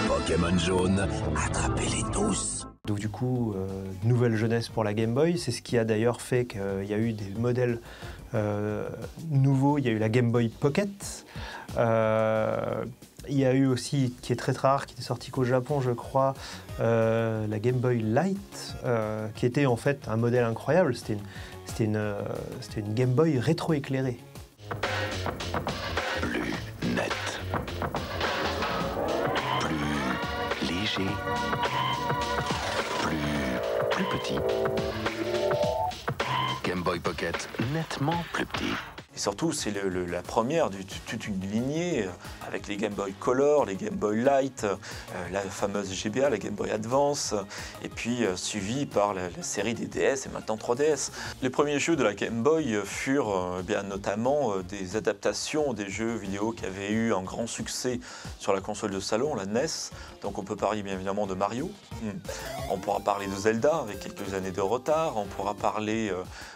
Pokémon Jaune, attrapez-les tous. Donc du coup, nouvelle jeunesse pour la Game Boy. C'est ce qui a d'ailleurs fait qu'il y a eu des modèles nouveaux. Il y a eu la Game Boy Pocket. Il y a eu aussi, qui est très rare, qui était sorti qu'au Japon, je crois, la Game Boy Light, qui était en fait un modèle incroyable. C'était une Game Boy rétro-éclairée. Plus net. Plus léger. Plus petit. Game Boy Pocket, nettement plus petit. Et surtout, c'est la première de toute une lignée avec les Game Boy Color, les Game Boy Light, la fameuse GBA, la Game Boy Advance, et puis suivi par la série des DS et maintenant 3DS. Les premiers jeux de la Game Boy furent bien notamment des adaptations des jeux vidéo qui avaient eu un grand succès sur la console de salon, la NES. Donc on peut parler bien évidemment de Mario, on pourra parler de Zelda avec quelques années de retard, on pourra parler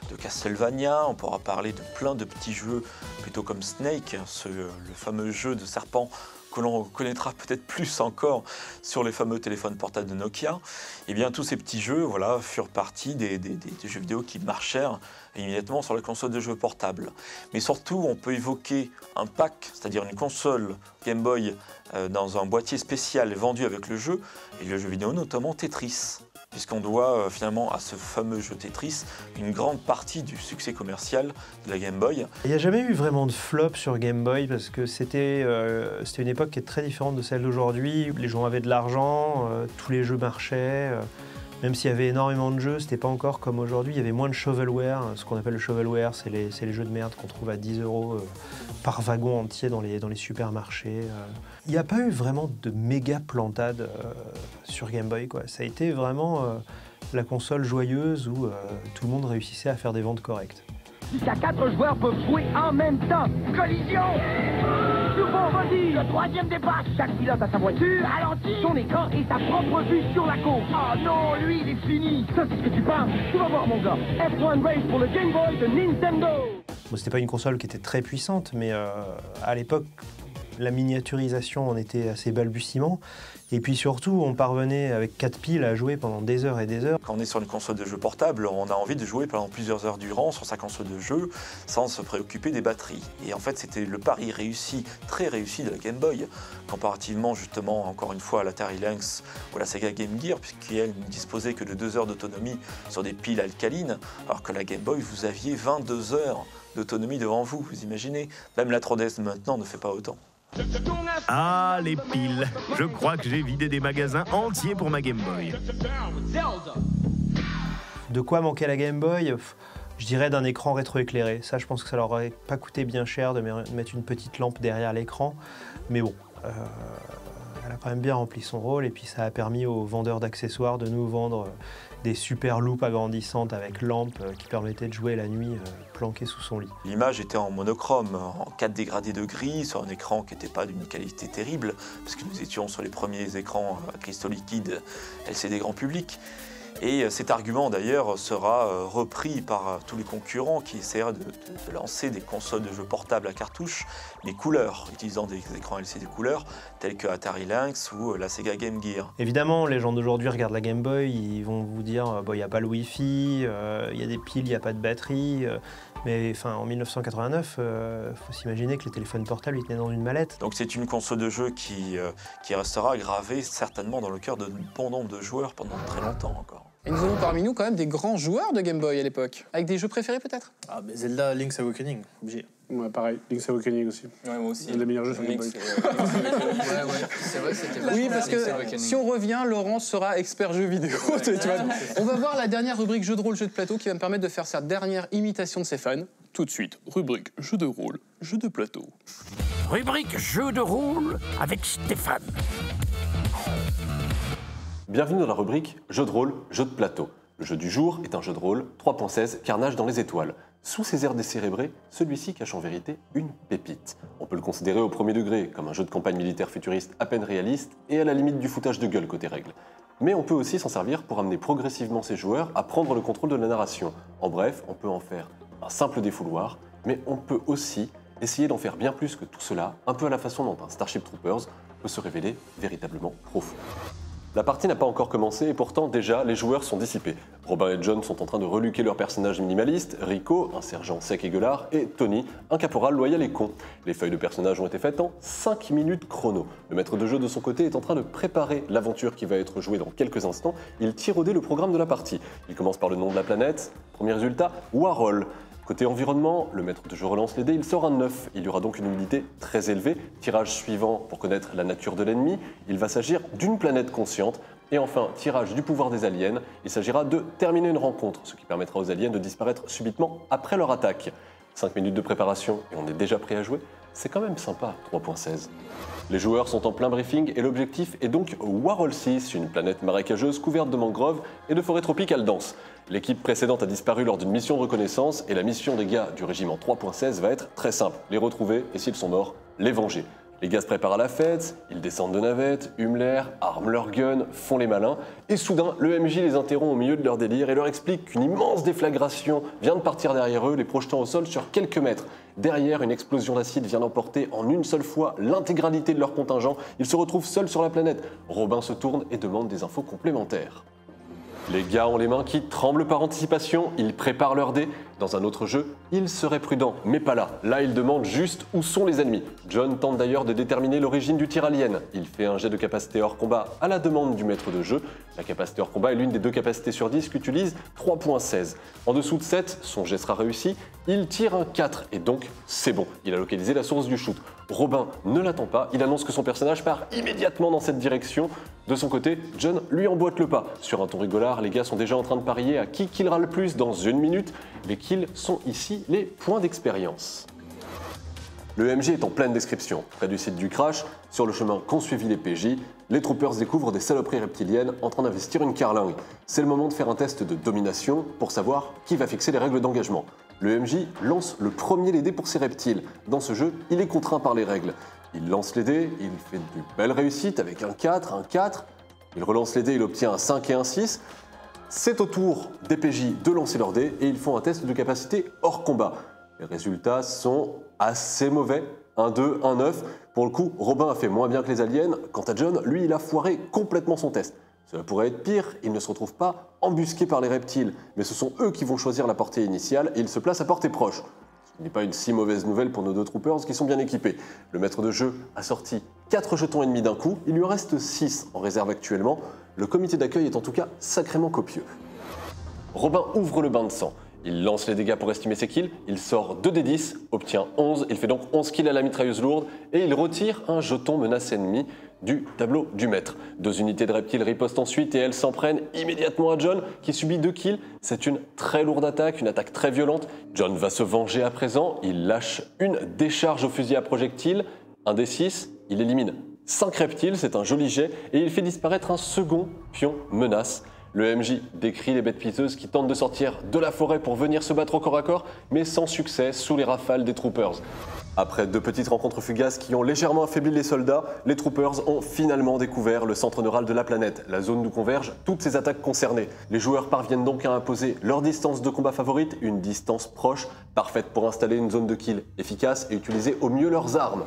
de Castlevania, on pourra parler de plein de petits jeux plutôt comme Snake, le fameux jeu de serpent que l'on connaîtra peut-être plus encore sur les fameux téléphones portables de Nokia. Et bien tous ces petits jeux voilà, furent partie des jeux vidéo qui marchèrent immédiatement sur la console de jeux portable. Mais surtout, on peut évoquer un pack, c'est-à-dire une console Game Boy dans un boîtier spécial vendu avec le jeu, et le jeu vidéo notamment Tetris. puisqu'on doit finalement à ce fameux jeu Tetris une grande partie du succès commercial de la Game Boy. Il n'y a jamais eu vraiment de flop sur Game Boy parce que c'était une époque qui est très différente de celle d'aujourd'hui. Les gens avaient de l'argent, tous les jeux marchaient. Même s'il y avait énormément de jeux, c'était pas encore comme aujourd'hui. Il y avait moins de shovelware. Ce qu'on appelle le shovelware, c'est les jeux de merde qu'on trouve à 10 € par wagon entier dans les supermarchés. Il n'y a pas eu vraiment de méga plantade sur Game Boy, quoi. Ça a été vraiment la console joyeuse où tout le monde réussissait à faire des ventes correctes. Jusqu'à 4 joueurs peuvent jouer en même temps. Collision! Nouveau body! Le troisième dépasse! Chaque pilote a sa voiture, ralentit, son écran et sa propre vue sur la course. Oh non, lui, il est fini! Ça, c'est ce que tu penses? Tu vas voir, mon gars. F1 Race pour le Game Boy de Nintendo! Bon, c'était pas une console qui était très puissante, mais à l'époque, la miniaturisation en était assez balbutiement. Et puis surtout, on parvenait avec 4 piles à jouer pendant des heures et des heures. Quand on est sur une console de jeu portable, on a envie de jouer pendant plusieurs heures durant sur sa console de jeu sans se préoccuper des batteries. Et en fait, c'était le pari réussi, très réussi de la Game Boy, comparativement justement, encore une fois, à l'Atari Lynx ou à la Sega Game Gear, puisqu'elle ne disposait que de 2 heures d'autonomie sur des piles alcalines, alors que la Game Boy, vous aviez 22 heures d'autonomie devant vous, vous imaginez. Même la 3DS maintenant ne fait pas autant. Ah, les piles. Je crois que j'ai vidé des magasins entiers pour ma Game Boy. De quoi manquait la Game Boy? Je dirais d'un écran rétroéclairé. Ça, je pense que ça leur aurait pas coûté bien cher de mettre une petite lampe derrière l'écran. Mais bon, elle a quand même bien rempli son rôle. Et puis ça a permis aux vendeurs d'accessoires de nous vendre des super loupes agrandissantes avec lampe qui permettaient de jouer la nuit planqué sous son lit. L'image était en monochrome, en 4 dégradés de gris, sur un écran qui n'était pas d'une qualité terrible, parce que nous étions sur les premiers écrans à cristaux liquides LCD grand public. Et cet argument d'ailleurs sera repris par tous les concurrents qui essaiera de lancer des consoles de jeux portables à cartouches, mais couleurs, utilisant des écrans LCD couleurs, tels que Atari Lynx ou la Sega Game Gear. Évidemment, les gens d'aujourd'hui regardent la Game Boy, ils vont vous dire il n'y a pas le Wi-Fi, il y a des piles, il n'y a pas de batterie. Mais enfin, en 1989, faut s'imaginer que les téléphones portables étaient dans une mallette. Donc c'est une console de jeu qui restera gravée certainement dans le cœur de bon nombre de joueurs pendant très longtemps encore. Et nous avons parmi nous quand même des grands joueurs de Game Boy à l'époque. Avec des jeux préférés peut-être? Ah, mais Zelda, Link's Awakening, obligé. Ouais, pareil, Link's Awakening aussi. Ouais, moi aussi. C'est le meilleur jeu sur Game Boy. C'est vrai, c'était oui, parce que si on revient, Laurent sera expert jeux vidéo. Tu vois. On va voir la dernière rubrique jeu de rôle, jeu de plateau qui va me permettre de faire sa dernière imitation de ses fans. Tout de suite, rubrique jeu de rôle, jeu de plateau. Rubrique jeu de rôle avec Stéphane. Bienvenue dans la rubrique jeu de rôle, jeu de plateau. Le jeu du jour est un jeu de rôle 3.16 Carnage dans les étoiles. Sous ses airs décérébrés, celui-ci cache en vérité une pépite. On peut le considérer au premier degré comme un jeu de campagne militaire futuriste à peine réaliste et à la limite du foutage de gueule côté règles. Mais on peut aussi s'en servir pour amener progressivement ses joueurs à prendre le contrôle de la narration. En bref, on peut en faire un simple défouloir, mais on peut aussi essayer d'en faire bien plus que tout cela, un peu à la façon dont un Starship Troopers peut se révéler véritablement profond. La partie n'a pas encore commencé et pourtant déjà les joueurs sont dissipés. Robin et John sont en train de reluquer leurs personnages minimalistes, Rico, un sergent sec et gueulard, et Tony, un caporal loyal et con. Les feuilles de personnages ont été faites en 5 minutes chrono. Le maître de jeu de son côté est en train de préparer l'aventure qui va être jouée dans quelques instants. Il tiraudait le programme de la partie. Il commence par le nom de la planète. Premier résultat, Warhol. Côté environnement, le maître de jeu relance les dés, il sort un 9. Il y aura donc une humidité très élevée. Tirage suivant pour connaître la nature de l'ennemi. Il va s'agir d'une planète consciente. Et enfin, tirage du pouvoir des aliens. Il s'agira de terminer une rencontre, ce qui permettra aux aliens de disparaître subitement après leur attaque. 5 minutes de préparation et on est déjà prêt à jouer. C'est quand même sympa, 3.16. Les joueurs sont en plein briefing et l'objectif est donc Warhol 6, une planète marécageuse couverte de mangroves et de forêts tropicales denses. L'équipe précédente a disparu lors d'une mission de reconnaissance et la mission des gars du régiment 3.16 va être très simple, les retrouver et s'ils sont morts, les venger. Les gars se préparent à la fête, ils descendent de navettes, hument l'air, arment leurs guns, font les malins, et soudain, le MJ les interrompt au milieu de leur délire et leur explique qu'une immense déflagration vient de partir derrière eux, les projetant au sol sur quelques mètres. Derrière, une explosion d'acide vient d'emporter en une seule fois l'intégralité de leur contingent. Ils se retrouvent seuls sur la planète. Robin se tourne et demande des infos complémentaires. Les gars ont les mains qui tremblent par anticipation, ils préparent leurs dés. Dans un autre jeu, il serait prudent, mais pas là. Là, il demande juste où sont les ennemis. John tente d'ailleurs de déterminer l'origine du tir alien. Il fait un jet de capacité hors combat à la demande du maître de jeu. La capacité hors combat est l'une des 2 capacités sur 10 qu'utilise 3.16. En dessous de 7, son jet sera réussi. Il tire un 4 et donc c'est bon. Il a localisé la source du shoot. Robin ne l'attend pas, il annonce que son personnage part immédiatement dans cette direction. De son côté, John lui emboîte le pas. Sur un ton rigolard, les gars sont déjà en train de parier à qui killera le plus dans 1 minute. Les kills sont ici les points d'expérience. Le MJ est en pleine description. Près du site du crash, sur le chemin qu'ont suivi les PJ, les troopers découvrent des saloperies reptiliennes en train d'investir une carlingue. C'est le moment de faire un test de domination pour savoir qui va fixer les règles d'engagement. Le MJ lance le premier les dés pour ces reptiles. Dans ce jeu, il est contraint par les règles. Il lance les dés, il fait de belles réussites avec un 4, un 4. Il relance les dés, il obtient un 5 et un 6. C'est au tour des PJ de lancer leurs dés et ils font un test de capacité hors combat. Les résultats sont assez mauvais. Un 2, un 9. Pour le coup, Robin a fait moins bien que les aliens. Quant à John, lui, il a foiré complètement son test. Cela pourrait être pire, il ne se retrouve pas embusqué par les reptiles, mais ce sont eux qui vont choisir la portée initiale et il se place à portée proche. Ce n'est pas une si mauvaise nouvelle pour nos 2 troopers qui sont bien équipés. Le maître de jeu a sorti 4 jetons ennemis d'un coup, il lui en reste 6 en réserve actuellement. Le comité d'accueil est en tout cas sacrément copieux. Robin ouvre le bain de sang. Il lance les dégâts pour estimer ses kills, il sort 2 des 10, obtient 11, il fait donc 11 kills à la mitrailleuse lourde et il retire un jeton menace ennemie du tableau du maître. 2 unités de reptiles ripostent ensuite et elles s'en prennent immédiatement à John qui subit 2 kills. C'est une très lourde attaque, une attaque très violente. John va se venger à présent, il lâche une décharge au fusil à projectiles, un des 6, il élimine 5 reptiles, c'est un joli jet et il fait disparaître un second pion menace. Le MJ décrit les bêtes piteuses qui tentent de sortir de la forêt pour venir se battre au corps à corps, mais sans succès sous les rafales des troopers. Après 2 petites rencontres fugaces qui ont légèrement affaibli les soldats, les troopers ont finalement découvert le centre neural de la planète, la zone d'où convergent toutes ces attaques concernées. Les joueurs parviennent donc à imposer leur distance de combat favorite, une distance proche, parfaite pour installer une zone de kill efficace et utiliser au mieux leurs armes.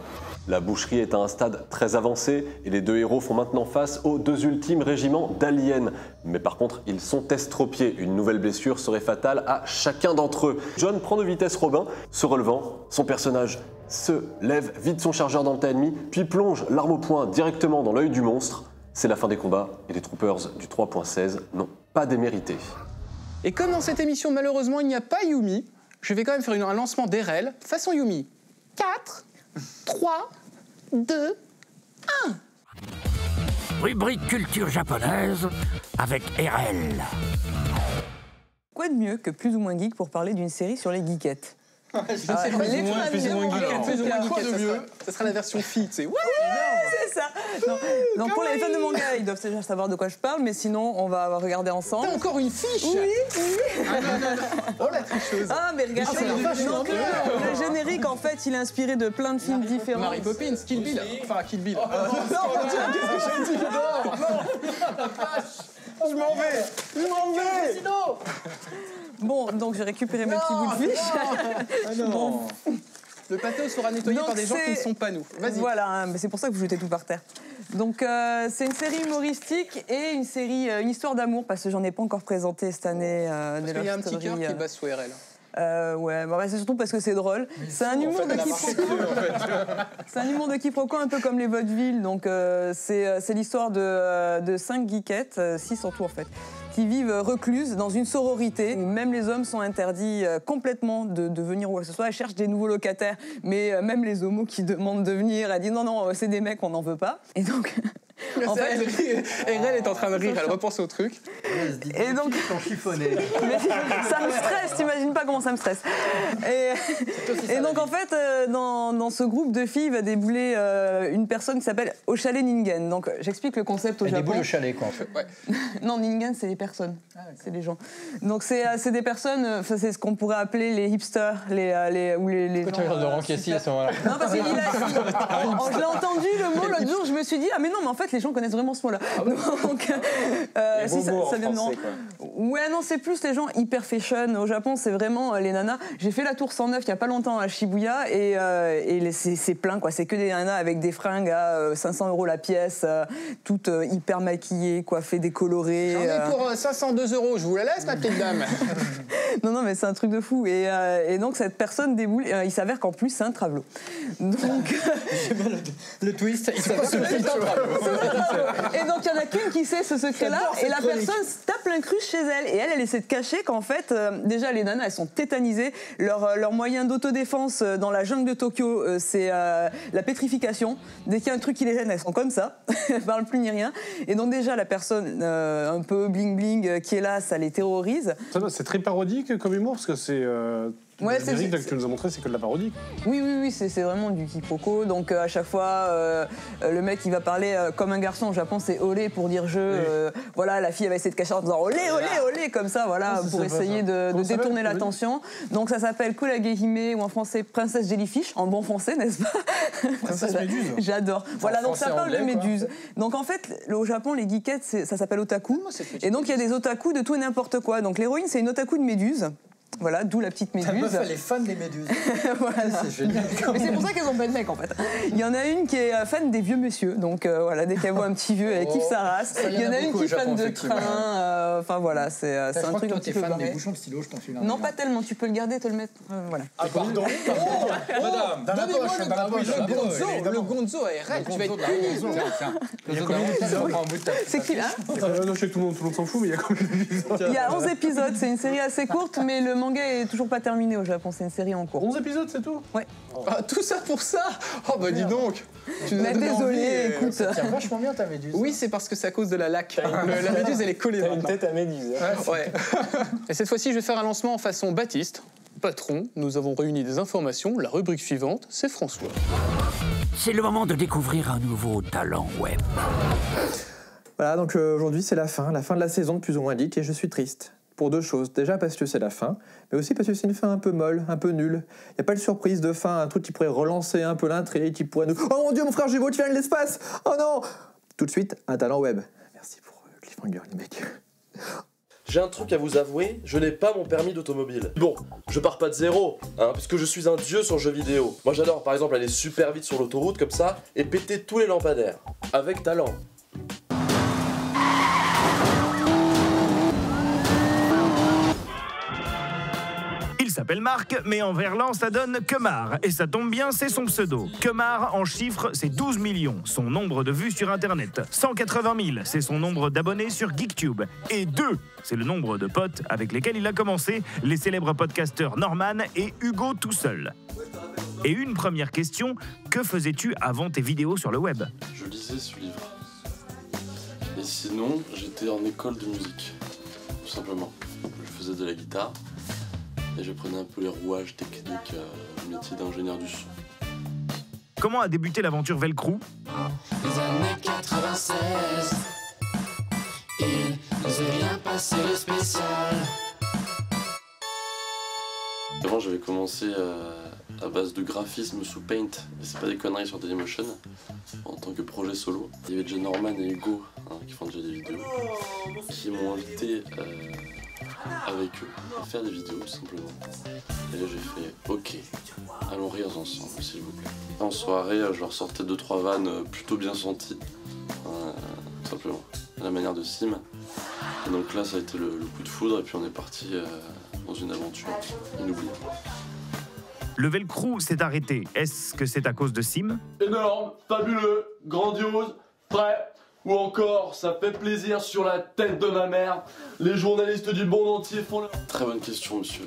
La boucherie est à un stade très avancé et les 2 héros font maintenant face aux 2 ultimes régiments d'aliens. Mais par contre, ils sont estropiés. Une nouvelle blessure serait fatale à chacun d'entre eux. John prend de vitesse Robin, se relevant. Son personnage se lève, vide son chargeur dans le tas ennemi, puis plonge l'arme au poing directement dans l'œil du monstre. C'est la fin des combats et les troopers du 3.16 n'ont pas démérité. Et comme dans cette émission, malheureusement, il n'y a pas Yumi, je vais quand même faire un lancement d'RL façon Yumi. 4, 3, 2, 1. Rubrique culture japonaise avec RL. Quoi de mieux que Plus ou moins geek pour parler d'une série sur les geekettes? Plus ou moins geek, ça sera la version fille, tu sais. Ouais, c'est ça. Non, pour les fans de manga, ils doivent déjà savoir de quoi je parle, mais sinon, on va regarder ensemble. T'as encore une fiche? Oui. Oh, la tricheuse. Ah, mais regarde, le générique, en fait, il est inspiré de plein de films différents. Mary Poppins, Kill Bill. Enfin, Kill Bill. Non, qu'est-ce que j'ai dit? Non, je m'en vais. Bon, donc j'ai récupéré mes petits bouts de fiche. Bon. Le plateau sera nettoyé par des gens qui ne sont pas nous. Vas-y. Voilà, mais c'est pour ça que vous jetez tout par terre. Donc c'est une série humoristique et une histoire d'amour, parce que j'en ai pas encore présenté cette année. Parce qu'il y a un petit cœur qui bat sous RL. Ouais, c'est surtout parce que c'est drôle. C'est un humour de quiproquo. C'est un humour de quiproquo un peu comme les vaudevilles. Donc c'est l'histoire de 5 geekettes, 6 en tout en fait, qui vivent recluses dans une sororité où même les hommes sont interdits complètement de venir où que ce soit. Elles cherchent des nouveaux locataires, mais même les homos qui demandent de venir, elle dit non, c'est des mecs, on n'en veut pas. Et donc... En fait, RL est en train de rire, elle repense au truc. Et donc, mais ça me stresse, t'imagines pas comment ça me stresse. Et donc en fait, dans ce groupe de filles va débouler une personne qui s'appelle Oshale Ningen. Donc j'explique le concept au Japon. Elle déboule au chalet quoi en fait. Ouais. Non, Ningen c'est les personnes, c'est les gens. Donc c'est des personnes, c'est ce qu'on pourrait appeler les hipsters, les Pourquoi tu regardes Laurent Cassis à ce moment-là? Non parce que je l'ai entendu le mot l'autre jour, je me suis dit ah mais non mais en fait les gens connaissent vraiment ce mot-là. Ah bon. Donc si ça vient de non. Ouais non c'est plus les gens hyper fashion. Au Japon c'est vraiment les nanas. J'ai fait la tour 109 il y a pas longtemps à Shibuya et c'est plein quoi. C'est que des nanas avec des fringues à 500 € la pièce, toutes hyper maquillées, coiffées, décolorées. J'en ai pour 502 €. Je vous la laisse ma petite dame. Non, mais c'est un truc de fou. Et donc, cette personne déboule, il s'avère qu'en plus, c'est un travelot. Donc... le twist, il s'avère que c'est un travelot. Et donc, il y en a qu'une qui sait ce secret-là, et la personne tape l'incruste chez elle. Et elle essaie de cacher qu'en fait, déjà, les nanas, elles sont tétanisées. Leur moyen d'autodéfense dans la jungle de Tokyo, c'est la pétrification. Dès qu'il y a un truc qui les gêne, elles sont comme ça. Elles parlent plus ni rien. Et donc, déjà, la personne un peu bling-bling qui est là, ça les terrorise. C'est très parodique comme humour, parce que c'est... Ouais, le lyrique que tu nous as montré, c'est que de la parodie. Oui, c'est vraiment du quiproquo. Donc à chaque fois, le mec il va parler comme un garçon. Au Japon, c'est olé pour dire je. Voilà, la fille elle va essayer de cacher en disant olé, comme ça, voilà, pour essayer de détourner l'attention. Donc ça s'appelle Kuragehime ou en français Princesse Jellyfish, en bon français, n'est-ce pas? Princesse Méduse. J'adore. Voilà, donc ça parle de méduse. Donc en fait, au Japon, les geekettes, ça s'appelle otaku. Et donc il y a des otaku de tout et n'importe quoi. Donc l'héroïne, c'est une otaku de méduse. Voilà, d'où la petite méduse. Ta meuf, elle est fan des méduses. Voilà. C'est génial. Mais c'est pour ça qu'elles ont pas de mec en fait. Il y en a une qui est fan des vieux messieurs, donc voilà, dès qu'elle voit un petit vieux, elle kiffe sa race. Il y en a une qui est fan de train, enfin voilà, c'est un truc un petit peu fan barré. des bouchons de stylo, je t'en file un. Non, pas tellement, tu peux le garder, te le mettre, voilà. Ah pardon. Madame, donnez-moi le gonzo ARL, tu vas être puni. Il y a combien d'épisodes? C'est qui là? Je sais que tout le monde s'en fout, mais il y a combien d'épisodes? Il y a 11 épisodes, c'est une série assez courte, mais le manga est toujours pas terminé au Japon, c'est une série en cours. 11 épisodes, c'est tout? Ouais. Ah, tout ça pour ça? Oh bah dis donc. Mais désolé, écoute. Ça tient vachement bien ta méduse. Oui, c'est parce que c'est à cause de la laque. La méduse, elle est collée. T'as une tête à méduse. Ouais. Et cette fois-ci, je vais faire un lancement en façon Baptiste. Patron, nous avons réuni des informations. La rubrique suivante, c'est François. C'est le moment de découvrir un nouveau talent web. Voilà, donc aujourd'hui c'est la fin de la saison de Plus ou moins Geek, et je suis triste. Pour deux choses. Déjà parce que c'est la fin, mais aussi parce que c'est une fin un peu molle, un peu nulle. Il n'y a pas de surprise de fin, un truc qui pourrait relancer un peu l'intrigue, qui pourrait nous... Oh mon Dieu, mon frère jumeau, tu viens de l'espace! Oh non! Tout de suite, un talent web. Merci pour cliffhanger, les mecs. J'ai un truc à vous avouer, je n'ai pas mon permis d'automobile. Bon, je pars pas de zéro, hein, puisque je suis un dieu sur le jeu vidéo. Moi j'adore par exemple aller super vite sur l'autoroute comme ça, et péter tous les lampadaires. Avec talent. Il s'appelle Marc, mais en verlan, ça donne Kemar. Et ça tombe bien, c'est son pseudo. Kemar, en chiffres, c'est 12 millions. Son nombre de vues sur Internet. 180 000, c'est son nombre d'abonnés sur GeekTube. Et 2, c'est le nombre de potes avec lesquels il a commencé, les célèbres podcasteurs Norman et Hugo tout seul. Et une première question, que faisais-tu avant tes vidéos sur le web? Je lisais ce livre. Et sinon, j'étais en école de musique, tout simplement. Je faisais de la guitare. Et j'apprenais un peu les rouages techniques du métier d'ingénieur du son. Comment a débuté l'aventure Velcro? Les années 96, il nous est rien passé le spécial. Avant, j'avais commencé à base de graphisme sous Paint, et c'est pas des conneries sur Dailymotion, en tant que projet solo. Il y avait déjà Norman et Hugo, hein, qui font déjà des vidéos, qui m'ont invité avec eux à faire des vidéos tout simplement. Et là j'ai fait ok, allons rire ensemble s'il vous plaît. En soirée je leur sortais 2-3 vannes plutôt bien senties, tout simplement, à la manière de Sim. Et donc là ça a été le coup de foudre et puis on est parti dans une aventure inoubliable. Le Velcro s'est arrêté. Est-ce que c'est à cause de Sim? Énorme, fabuleux, grandiose, prêt. Ou encore, ça fait plaisir sur la tête de ma mère. Les journalistes du monde entier font le... Très bonne question, monsieur.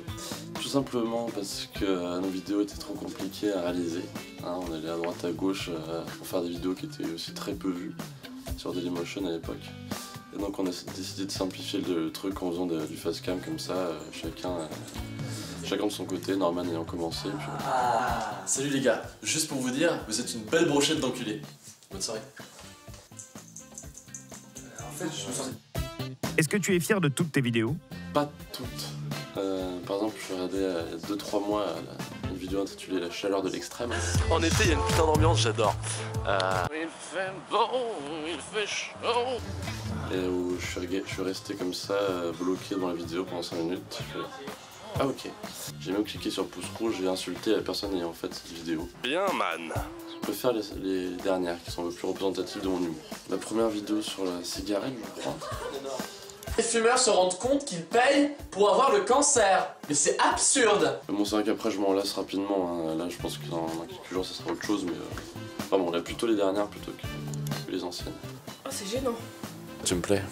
Tout simplement parce que nos vidéos étaient trop compliquées à réaliser. Hein, on allait à droite à gauche pour faire des vidéos qui étaient aussi très peu vues sur Dailymotion à l'époque. Et donc on a décidé de simplifier le truc en faisant du facecam comme ça, chacun de son côté, Norman ayant commencé. Puis... Ah, salut les gars, juste pour vous dire, vous êtes une belle brochette d'enculés. Bonne soirée. Est-ce que tu es fier de toutes tes vidéos? Pas toutes. Par exemple, je regardais il y a 2-3 mois une vidéo intitulée La chaleur de l'extrême. En été, il y a une putain d'ambiance, j'adore. Il fait beau, il fait chaud. Et où je suis resté comme ça, bloqué dans la vidéo pendant 5 minutes. Ah ok. J'ai même cliqué sur pouce rouge et insulté la personne ayant fait cette vidéo. Bien man. Je préfère les dernières qui sont le plus représentatives de mon humour. Ma première vidéo sur la cigarette, je crois. Les fumeurs se rendent compte qu'ils payent pour avoir le cancer. Mais c'est absurde. Bon, c'est vrai qu'après je m'en lasse rapidement, hein. Là je pense que dans quelques jours ça sera autre chose, mais enfin bon, là plutôt les dernières plutôt que les anciennes. Oh, c'est gênant. Tu me plais.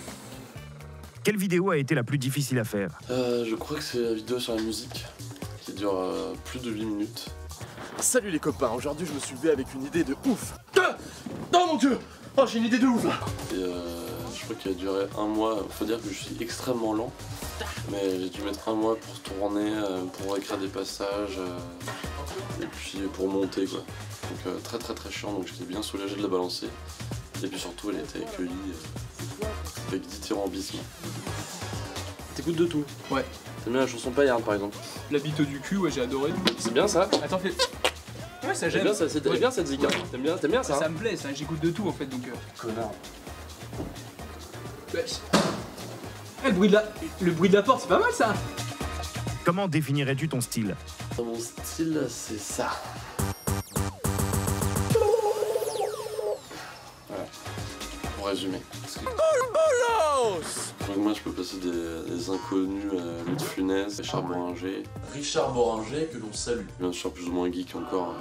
Quelle vidéo a été la plus difficile à faire? Je crois que c'est la vidéo sur la musique, qui dure plus de 8 minutes. Salut les copains, aujourd'hui je me suis levé avec une idée de ouf. Oh mon dieu! Oh, j'ai une idée de ouf là! Et je crois qu'il a duré 1 mois. Faut dire que je suis extrêmement lent, mais j'ai dû mettre 1 mois pour tourner, pour écrire des passages, et puis pour monter quoi. Donc très chiant, donc j'étais bien soulagé de la balancer. Et puis surtout elle a été accueillie avec dithyrambiquisme. T'écoutes de tout? Ouais. T'aimes bien la chanson Paillarde par exemple? La bite du cul, ouais, j'ai adoré. C'est bien ça? Attends, fais. Ouais, ça j'aime. T'aimes bien cette zika? T'aimes bien ça? Ça me plaît, ça, j'écoute de tout en fait donc. Connard. Ouais. Le bruit de la porte, c'est pas mal ça! Comment définirais-tu ton style? Mon style, c'est ça. Voilà. Pour résumer. Donc moi je peux placer des inconnus, Louis de Funès, Richard Boringer. Richard Boringer, que l'on salue. Bien sûr, plus ou moins geek encore.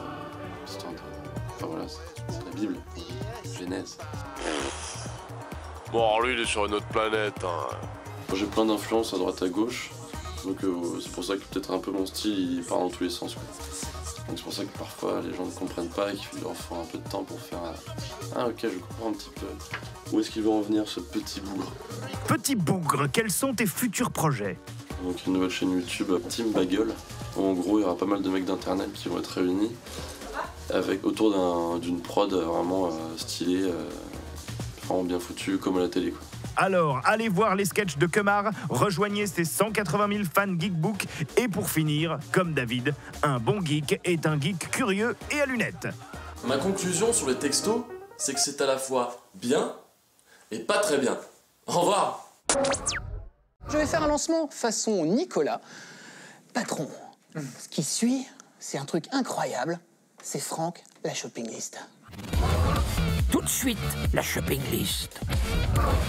Enfin voilà, c'est la Bible. Genèse. Bon, alors lui, il est sur une autre planète. Hein. Moi j'ai plein d'influences à droite à gauche. Donc c'est pour ça que peut-être un peu mon style il part dans tous les sens. Quoi. Donc c'est pour ça que parfois les gens ne comprennent pas et qu'il leur faut un peu de temps pour faire ah ok, je comprends un petit peu. Où est-ce qu'il veut en venir ce petit bougre? Petit bougre, quels sont tes futurs projets? Donc une nouvelle chaîne YouTube, Team Bagel. En gros, il y aura pas mal de mecs d'internet qui vont être réunis avec autour d'une prod vraiment stylée, vraiment bien foutue comme à la télé. Quoi. Alors, allez voir les sketchs de Kemar, rejoignez ces 180 000 fans Geekbook et pour finir, comme David, un bon geek est un geek curieux et à lunettes. Ma conclusion sur les textos, c'est que c'est à la fois bien et pas très bien. Au revoir. Je vais faire un lancement façon Nicolas. Patron, ce qui suit, c'est un truc incroyable. C'est Franck, la shopping list. Tout de suite, la shopping list.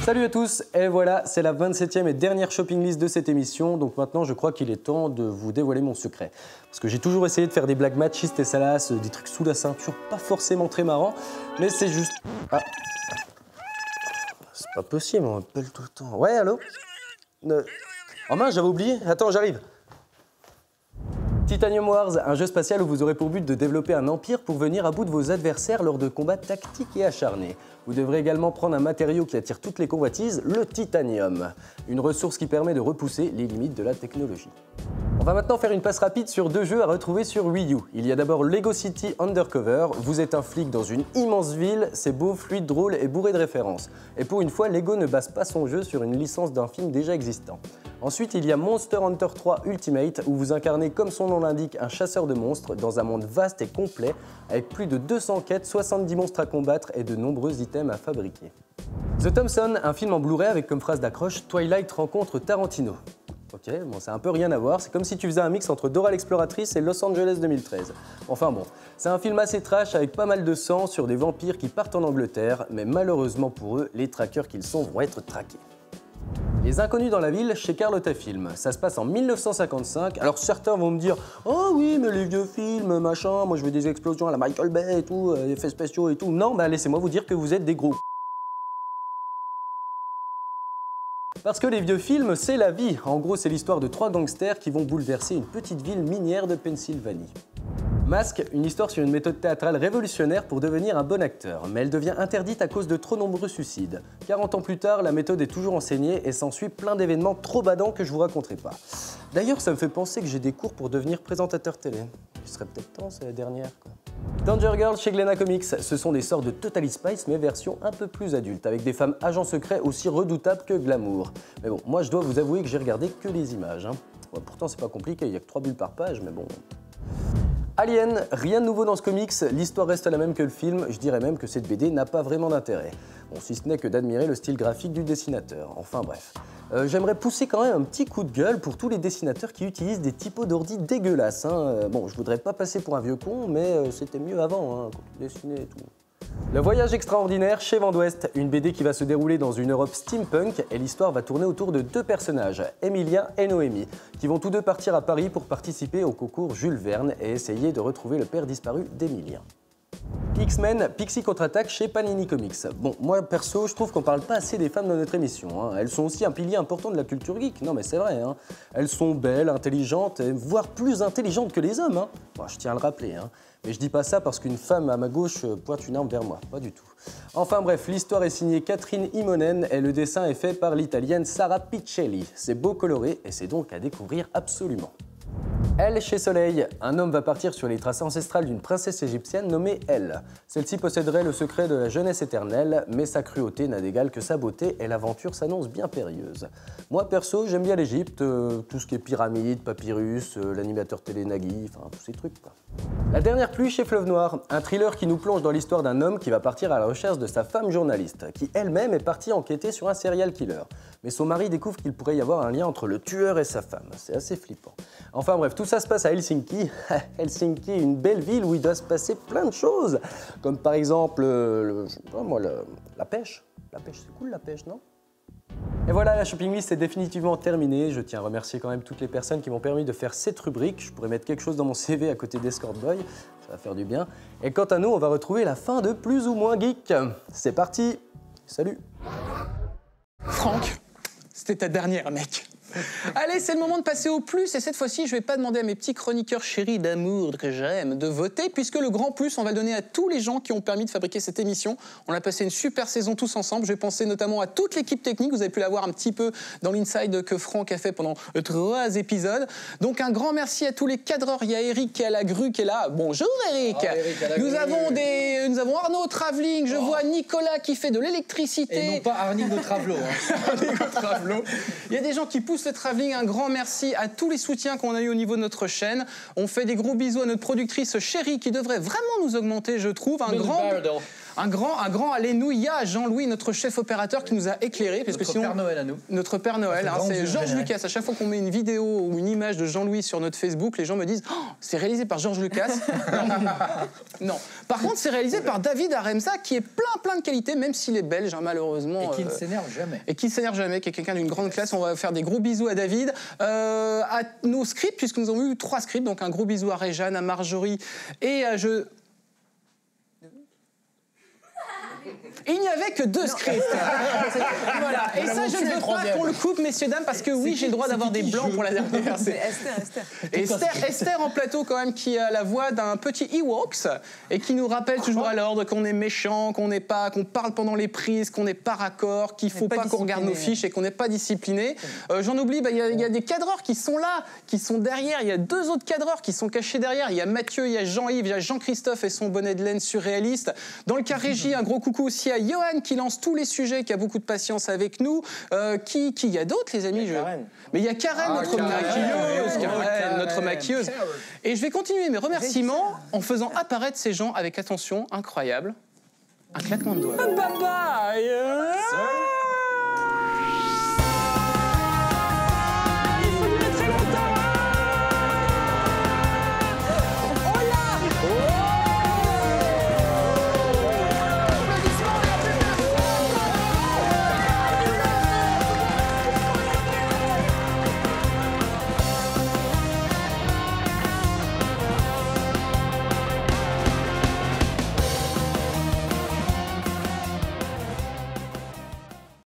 Salut à tous, et voilà, c'est la 27e et dernière shopping list de cette émission, donc maintenant je crois qu'il est temps de vous dévoiler mon secret. Parce que j'ai toujours essayé de faire des blagues machistes et salaces, des trucs sous la ceinture, pas forcément très marrants, mais c'est juste... Ah. C'est pas possible, on m'appelle tout le temps. Ouais, allô? Oh mince, j'avais oublié, attends, j'arrive. Titanium Wars, un jeu spatial où vous aurez pour but de développer un empire pour venir à bout de vos adversaires lors de combats tactiques et acharnés. Vous devrez également prendre un matériau qui attire toutes les convoitises, le titanium. Une ressource qui permet de repousser les limites de la technologie. On va maintenant faire une passe rapide sur 2 jeux à retrouver sur Wii U. Il y a d'abord Lego City Undercover. Vous êtes un flic dans une immense ville, c'est beau, fluide, drôle et bourré de références. Et pour une fois, Lego ne base pas son jeu sur une licence d'un film déjà existant. Ensuite, il y a Monster Hunter 3 Ultimate, où vous incarnez, comme son nom l'indique, un chasseur de monstres dans un monde vaste et complet, avec plus de 200 quêtes, 70 monstres à combattre et de nombreux items à fabriquer. The Thompson, un film en Blu-ray avec comme phrase d'accroche « Twilight rencontre Tarantino ». Ok, bon, c'est un peu rien à voir, c'est comme si tu faisais un mix entre Dora l'exploratrice et Los Angeles 2013. Enfin bon, c'est un film assez trash avec pas mal de sang sur des vampires qui partent en Angleterre, mais malheureusement pour eux, les traqueurs qu'ils sont vont être traqués. Les Inconnus dans la ville chez Carlotta Film. Ça se passe en 1955. Alors certains vont me dire « Oh oui, mais les vieux films, machin, moi je veux des explosions à la Michael Bay et tout, effets spéciaux et tout. » Non, bah laissez-moi vous dire que vous êtes des gros. Parce que les vieux films, c'est la vie. En gros, c'est l'histoire de 3 gangsters qui vont bouleverser une petite ville minière de Pennsylvanie. Masque, une histoire sur une méthode théâtrale révolutionnaire pour devenir un bon acteur, mais elle devient interdite à cause de trop nombreux suicides. 40 ans plus tard, la méthode est toujours enseignée et s'ensuit plein d'événements trop badants que je vous raconterai pas. D'ailleurs, ça me fait penser que j'ai des cours pour devenir présentateur télé. Ce serait peut-être temps, c'est la dernière, quoi. Danger Girl chez Glénat Comics, ce sont des sortes de Totally Spice mais version un peu plus adulte, avec des femmes agents secrets aussi redoutables que glamour. Mais bon, moi je dois vous avouer que j'ai regardé que les images. Ouais, pourtant c'est pas compliqué, il y a que 3 bulles par page, mais bon... Alien, rien de nouveau dans ce comics, l'histoire reste la même que le film, je dirais même que cette BD n'a pas vraiment d'intérêt. Bon, si ce n'est que d'admirer le style graphique du dessinateur, enfin bref. J'aimerais pousser quand même un petit coup de gueule pour tous les dessinateurs qui utilisent des typos d'ordi dégueulasses. Bon, je voudrais pas passer pour un vieux con, mais c'était mieux avant, quand tu dessinais et tout. Le voyage extraordinaire chez Vent d'Ouest, une BD qui va se dérouler dans une Europe steampunk et l'histoire va tourner autour de deux personnages, Emilia et Noémie, qui vont tous deux partir à Paris pour participer au concours Jules Verne et essayer de retrouver le père disparu d'Emilien. X-Men, Pixie contre-attaque chez Panini Comics. Bon, moi perso, je trouve qu'on parle pas assez des femmes dans notre émission. Hein. Elles sont aussi un pilier important de la culture geek. Non mais c'est vrai. Hein. Elles sont belles, intelligentes, voire plus intelligentes que les hommes. Hein. Bon, je tiens à le rappeler. Hein. Mais je dis pas ça parce qu'une femme à ma gauche pointe une arme vers moi. Pas du tout. Enfin bref, l'histoire est signée Catherine Imonen et le dessin est fait par l'italienne Sara Piccelli. C'est beau coloré et c'est donc à découvrir absolument. Elle chez Soleil, un homme va partir sur les traces ancestrales d'une princesse égyptienne nommée Elle. Celle-ci posséderait le secret de la jeunesse éternelle, mais sa cruauté n'a d'égal que sa beauté et l'aventure s'annonce bien périlleuse. Moi perso, j'aime bien l'Égypte, tout ce qui est pyramides, papyrus, l'animateur télé Nagui, enfin tous ces trucs quoi. La dernière pluie chez Fleuve Noir, un thriller qui nous plonge dans l'histoire d'un homme qui va partir à la recherche de sa femme journaliste, qui elle-même est partie enquêter sur un serial killer. Mais son mari découvre qu'il pourrait y avoir un lien entre le tueur et sa femme. C'est assez flippant. Enfin bref, tout ça se passe à Helsinki. Helsinki, une belle ville où il doit se passer plein de choses. Comme par exemple, la pêche. La pêche, c'est cool la pêche, non ? Et voilà, la shopping list est définitivement terminée. Je tiens à remercier quand même toutes les personnes qui m'ont permis de faire cette rubrique. Je pourrais mettre quelque chose dans mon CV à côté d'Escort Boy. Ça va faire du bien. Et quant à nous, on va retrouver la fin de Plus ou Moins Geek. C'est parti. Salut. Franck, c'était ta dernière, mec. Allez, c'est le moment de passer au plus, et cette fois-ci, je vais pas demander à mes petits chroniqueurs chéris d'amour que j'aime de voter, puisque le grand plus, on va le donner à tous les gens qui ont permis de fabriquer cette émission. On a passé une super saison tous ensemble. Je vais penser notamment à toute l'équipe technique. Vous avez pu la voir un petit peu dans l'inside que Franck a fait pendant 3 épisodes. Donc un grand merci à tous les cadreurs. Il y a Eric qui est à la grue qui est là. Bonjour Eric. Oh, Eric nous avons Arnaud Travelling. Je vois Nicolas qui fait de l'électricité. Et non pas Arnick de Travelot. Hein. Arnick de Travelot. Il y a des gens qui poussent le travelling. Un grand merci à tous les soutiens qu'on a eu au niveau de notre chaîne. On fait des gros bisous à notre productrice chérie qui devrait vraiment nous augmenter, je trouve. Un grand alléluia à Jean-Louis, notre chef opérateur qui nous a éclairés. Parce que sinon, Père Noël à nous. Notre Père Noël, hein, c'est Georges Lucas. À chaque fois qu'on met une vidéo ou une image de Jean-Louis sur notre Facebook, les gens me disent oh, c'est réalisé par Georges Lucas. Non. Par contre, c'est réalisé par David Aremza qui est plein de qualités, même s'il est belge, hein, malheureusement. Et qui ne s'énerve jamais. Et qui ne s'énerve jamais, qui est quelqu'un d'une grande classe. On va faire des gros bisous à David. À nos scripts, puisque nous avons eu 3 scripts. Donc un gros bisou à Réjeanne, à Marjorie et à Il n'y avait que 2 scripts. Voilà. Et ça, je ne veux pas qu'on le coupe, messieurs, dames, parce que oui, j'ai le droit d'avoir des blancs pour la dernière. C'est Esther. Esther en plateau, quand même, qui a la voix d'un petit Ewoks et qui nous rappelle toujours à l'ordre qu'on est méchant, qu'on parle pendant les prises, qu'on n'est pas raccord, qu'il ne faut pas qu'on regarde nos fiches et qu'on n'est pas discipliné. J'en oublie, il y a des cadreurs qui sont là, qui sont derrière. Il y a 2 autres cadreurs qui sont cachés derrière. Il y a Mathieu, il y a Jean-Yves, il y a Jean-Christophe et son bonnet de laine surréaliste. Dans le cas régie, un gros coucou aussi à Johan qui lance tous les sujets, qui a beaucoup de patience avec nous. Qui y a d'autres, les amis? Mais il y a Karen, notre maquilleuse. Et je vais continuer mes remerciements en faisant apparaître ces gens avec, attention, incroyable, un claquement de doigts. Papa,